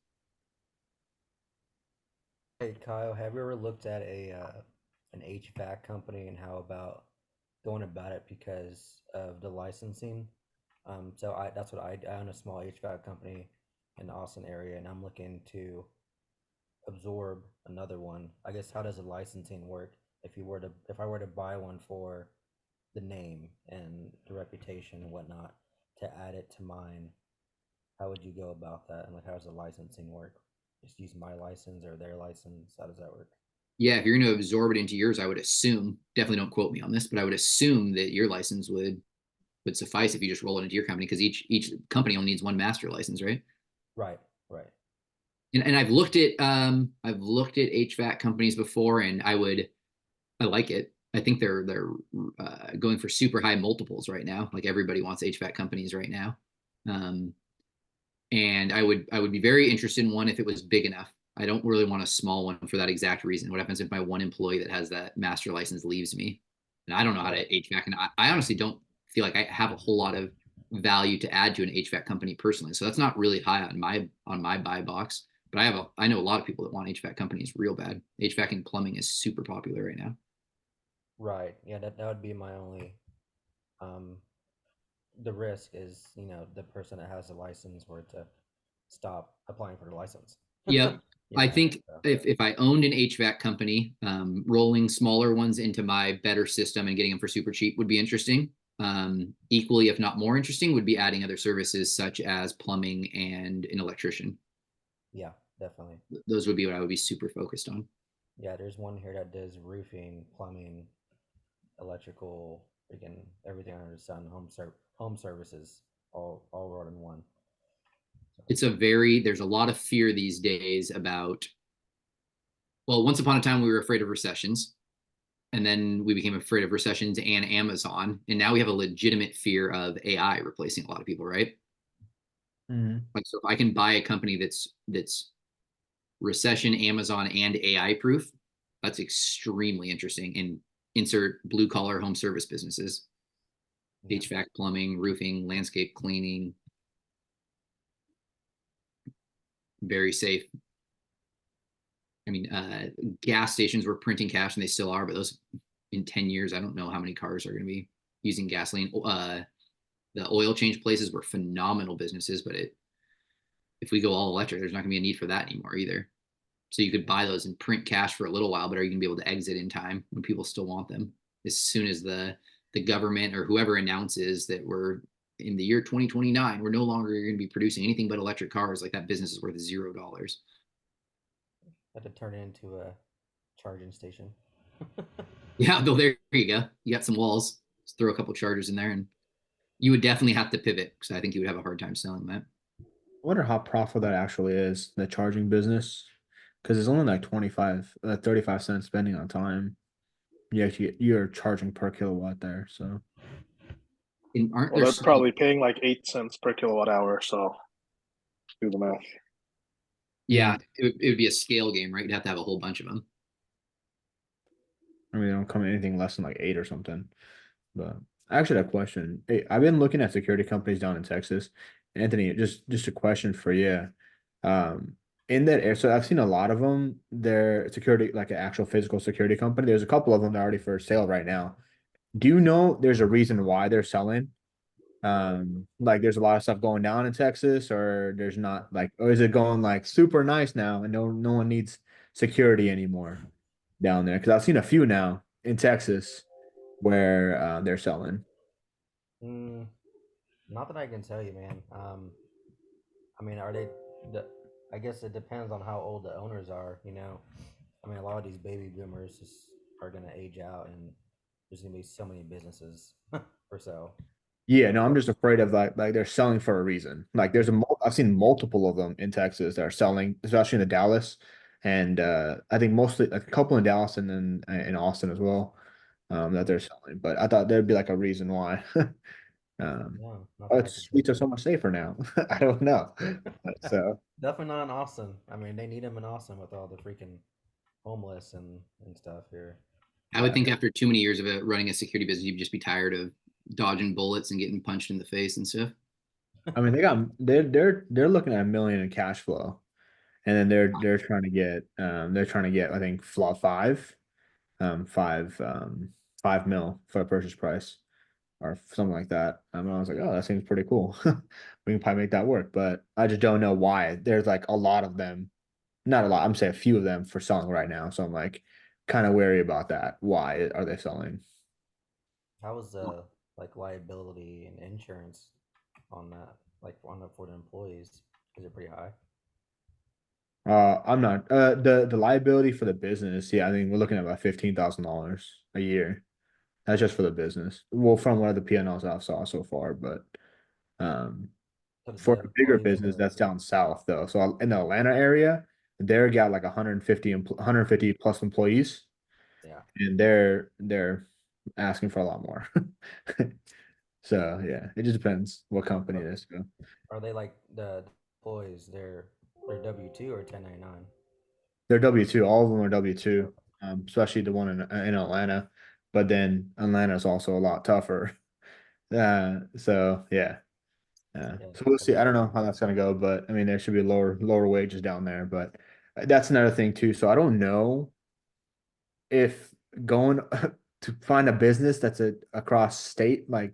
hey Kyle, have you ever looked at an HVAC company and how about going about it because of the licensing? So that's what I own a small HVAC company in the Austin area, and I'm looking to absorb another one. I guess how does the licensing work if I were to buy one for the name and the reputation and whatnot to add it to mine? How would you go about that? And like, how does the licensing work? Just use my license or their license? How does that work? Yeah, if you're going to absorb it into yours, I would assume, definitely don't quote me on this, but I would assume that your license would suffice if you just roll it into your company, because each company only needs one master license, right? Right, right. And I've looked at HVAC companies before, and I like it. I think they're going for super high multiples right now. Like everybody wants HVAC companies right now. And I would be very interested in one if it was big enough. I don't really want a small one for that exact reason. What happens if my one employee that has that master license leaves me? And I don't know how to HVAC, and I honestly don't feel like I have a whole lot of value to add to an HVAC company personally. So that's not really high on my buy box. But I know a lot of people that want HVAC companies real bad. HVAC and plumbing is super popular right now. Right. Yeah, that would be my only the risk is, the person that has the license were to stop applying for the license. Yep. I think so. if I owned an HVAC company, rolling smaller ones into my better system and getting them for super cheap would be interesting. Equally, if not more interesting, would be adding other services such as plumbing and an electrician. Yeah, definitely. Those would be what I would be super focused on. Yeah, there's one here that does roofing, plumbing, electrical, freaking everything under the sun, home services, all rolled in one. So. There's a lot of fear these days about, well, once upon a time we were afraid of recessions, and then we became afraid of recessions and Amazon, and now we have a legitimate fear of AI replacing a lot of people, right? Mm-hmm. Like, so if I can buy a company that's recession, Amazon, and AI proof, that's extremely interesting. And insert blue collar home service businesses, yeah. HVAC, plumbing, roofing, landscape cleaning, very safe. I mean, gas stations were printing cash, and they still are, but those in 10 years, I don't know how many cars are going to be using gasoline. The oil change places were phenomenal businesses, but if we go all electric, there's not going to be a need for that anymore either. So you could buy those and print cash for a little while, but are you going to be able to exit in time when people still want them? As soon as the government or whoever announces that we're in the year 2029, we're no longer going to be producing anything but electric cars, like that business is worth $0. Have to turn it into a charging station. Yeah, though there you go. You got some walls. Just throw a couple chargers in there, and you would definitely have to pivot because I think you would have a hard time selling that. I wonder how profitable that actually is, the charging business, because it's only like 35 cents spending on time. You're charging per kilowatt there, so. And aren't Well, there they're probably paying like 8 cents per kilowatt hour. So do the math. Yeah, it would be a scale game, right? You'd have to have a whole bunch of them. I mean, they don't come in anything less than like 8 or something. But I actually have a question. Hey, I've been looking at security companies down in Texas. Anthony, just a question for you. In that area, so I've seen a lot of them. They're security, like an actual physical security company. There's a couple of them that are already for sale right now. Do you know there's a reason why they're selling? Like there's a lot of stuff going down in Texas, or there's not, like, or is it going like super nice now and no one needs security anymore down there? Because I've seen a few now in Texas where they're selling. Mm, not that I can tell you, man. I mean, are they? The, I guess it depends on how old the owners are. You know, I mean, a lot of these baby boomers just are gonna age out, and there's gonna be so many businesses for sale. Yeah, no, I'm just afraid of like they're selling for a reason. Like there's I've seen multiple of them in Texas that are selling, especially in the Dallas, and I think mostly like a couple in Dallas and then in Austin as well, that they're selling. But I thought there'd be like a reason why. No, not Oh, that I it's can tell streets are you. so much safer now. I don't know. So Definitely not in Austin. I mean, they need them in Austin with all the freaking homeless and stuff here. I would yeah, think after too many years of running a security business, you'd just be tired of dodging bullets and getting punched in the face and stuff. I mean they're looking at 1 million in cash flow, and then they're trying to get I think flaw five, five 5 mil for a purchase price or something like that. I was like, oh, that seems pretty cool. We can probably make that work, but I just don't know why. There's like a lot of them, not a lot. I'm saying a few of them for selling right now. So I'm like kind of wary about that. Why are they selling? How is the like liability and insurance on that? Like on the for the employees, is it pretty high? I'm not the liability for the business. Yeah, I think we're looking at about $15,000 a year. That's just for the business. Well, from what the P&Ls I've saw so far, but um, So for the a bigger employees business are that's down south though. So in the Atlanta area, they're got like 150 plus employees, yeah. and they're asking for a lot more. So yeah, it just depends what company it is. So Are they like the employees? They're W-2 or 1099? they're W-2. All of them are W-2, especially the one in Atlanta. But then Atlanta is also a lot tougher. So yeah. Yeah, So we'll I see. I mean, don't know how that's gonna go, but I mean there should be lower wages down there, but that's another thing too. So I don't know if going to find a business that's across state, like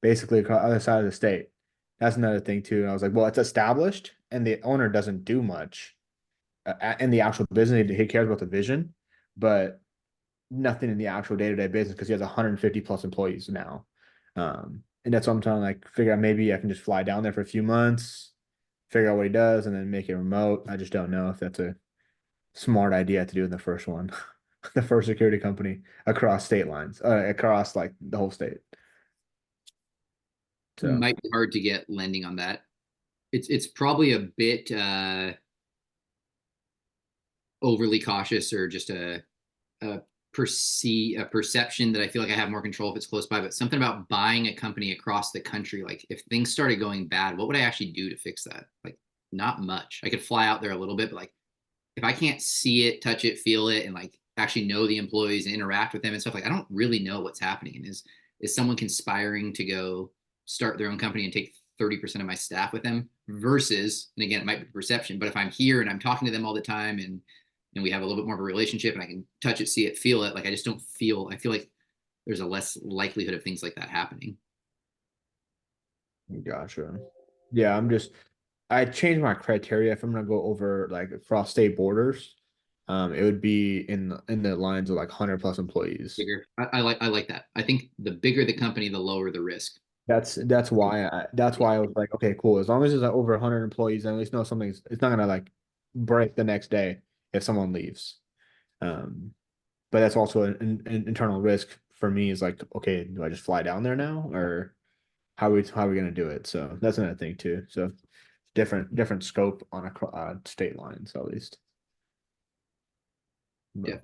basically across the other side of the state. That's another thing too. And I was like, well, it's established and the owner doesn't do much in the actual business. He cares about the vision, but nothing in the actual day-to-day business because he has 150 plus employees now. And that's what I'm trying to like figure out. Maybe I can just fly down there for a few months, figure out what he does, and then make it remote. I just don't know if that's a smart idea to do in the first one, the first security company across state lines, across like the whole state. So Might be hard to get lending on that. It's probably a bit overly cautious or just a a perception that I feel like I have more control if it's close by, but something about buying a company across the country, like if things started going bad, what would I actually do to fix that? Like not much. I could fly out there a little bit, but like if I can't see it, touch it, feel it, and like actually know the employees and interact with them and stuff, like I don't really know what's happening. And is someone conspiring to go start their own company and take 30% of my staff with them versus, and again, it might be perception, but if I'm here and I'm talking to them all the time and we have a little bit more of a relationship and I can touch it, see it, feel it, like I just don't feel, I feel like there's a less likelihood of things like that happening. gotcha. Yeah, I changed my criteria. If I'm gonna go over like across state borders, it would be in the lines of like 100 plus employees. Bigger. I like that. I think the bigger the company, the lower the risk. That's why I was like, okay, cool. As long as it's like over 100 employees, I at least know something's it's not gonna like break the next day if someone leaves. Um, but that's also an internal risk for me is like, okay, do I just fly down there now or how are we gonna do it? So that's another thing too. So different scope on a state lines at least. Yeah. But,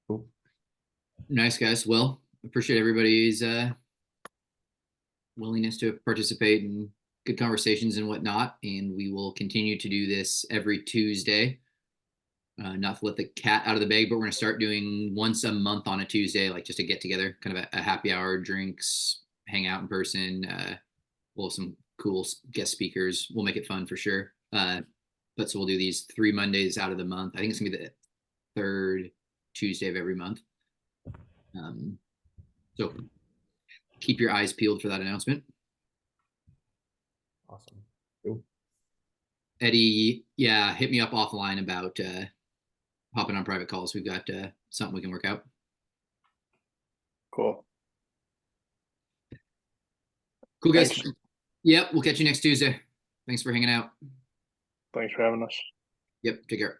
cool. Nice guys. Well, appreciate everybody's willingness to participate in good conversations and whatnot. And we will continue to do this every Tuesday. Not to let the cat out of the bag, but we're going to start doing once a month on a Tuesday, like just a get together, kind of a happy hour, drinks, hang out in person. We'll have some cool guest speakers. We'll make it fun for sure. But so we'll do these 3 Mondays out of the month. I think it's going to be the third Tuesday of every month. So keep your eyes peeled for that announcement. Awesome. Eddie, yeah, hit me up offline about hopping on private calls. We've got something we can work out. Cool. Cool, guys. Thanks. Yep, we'll catch you next Tuesday. Thanks for hanging out. Thanks for having us. Yep, take care.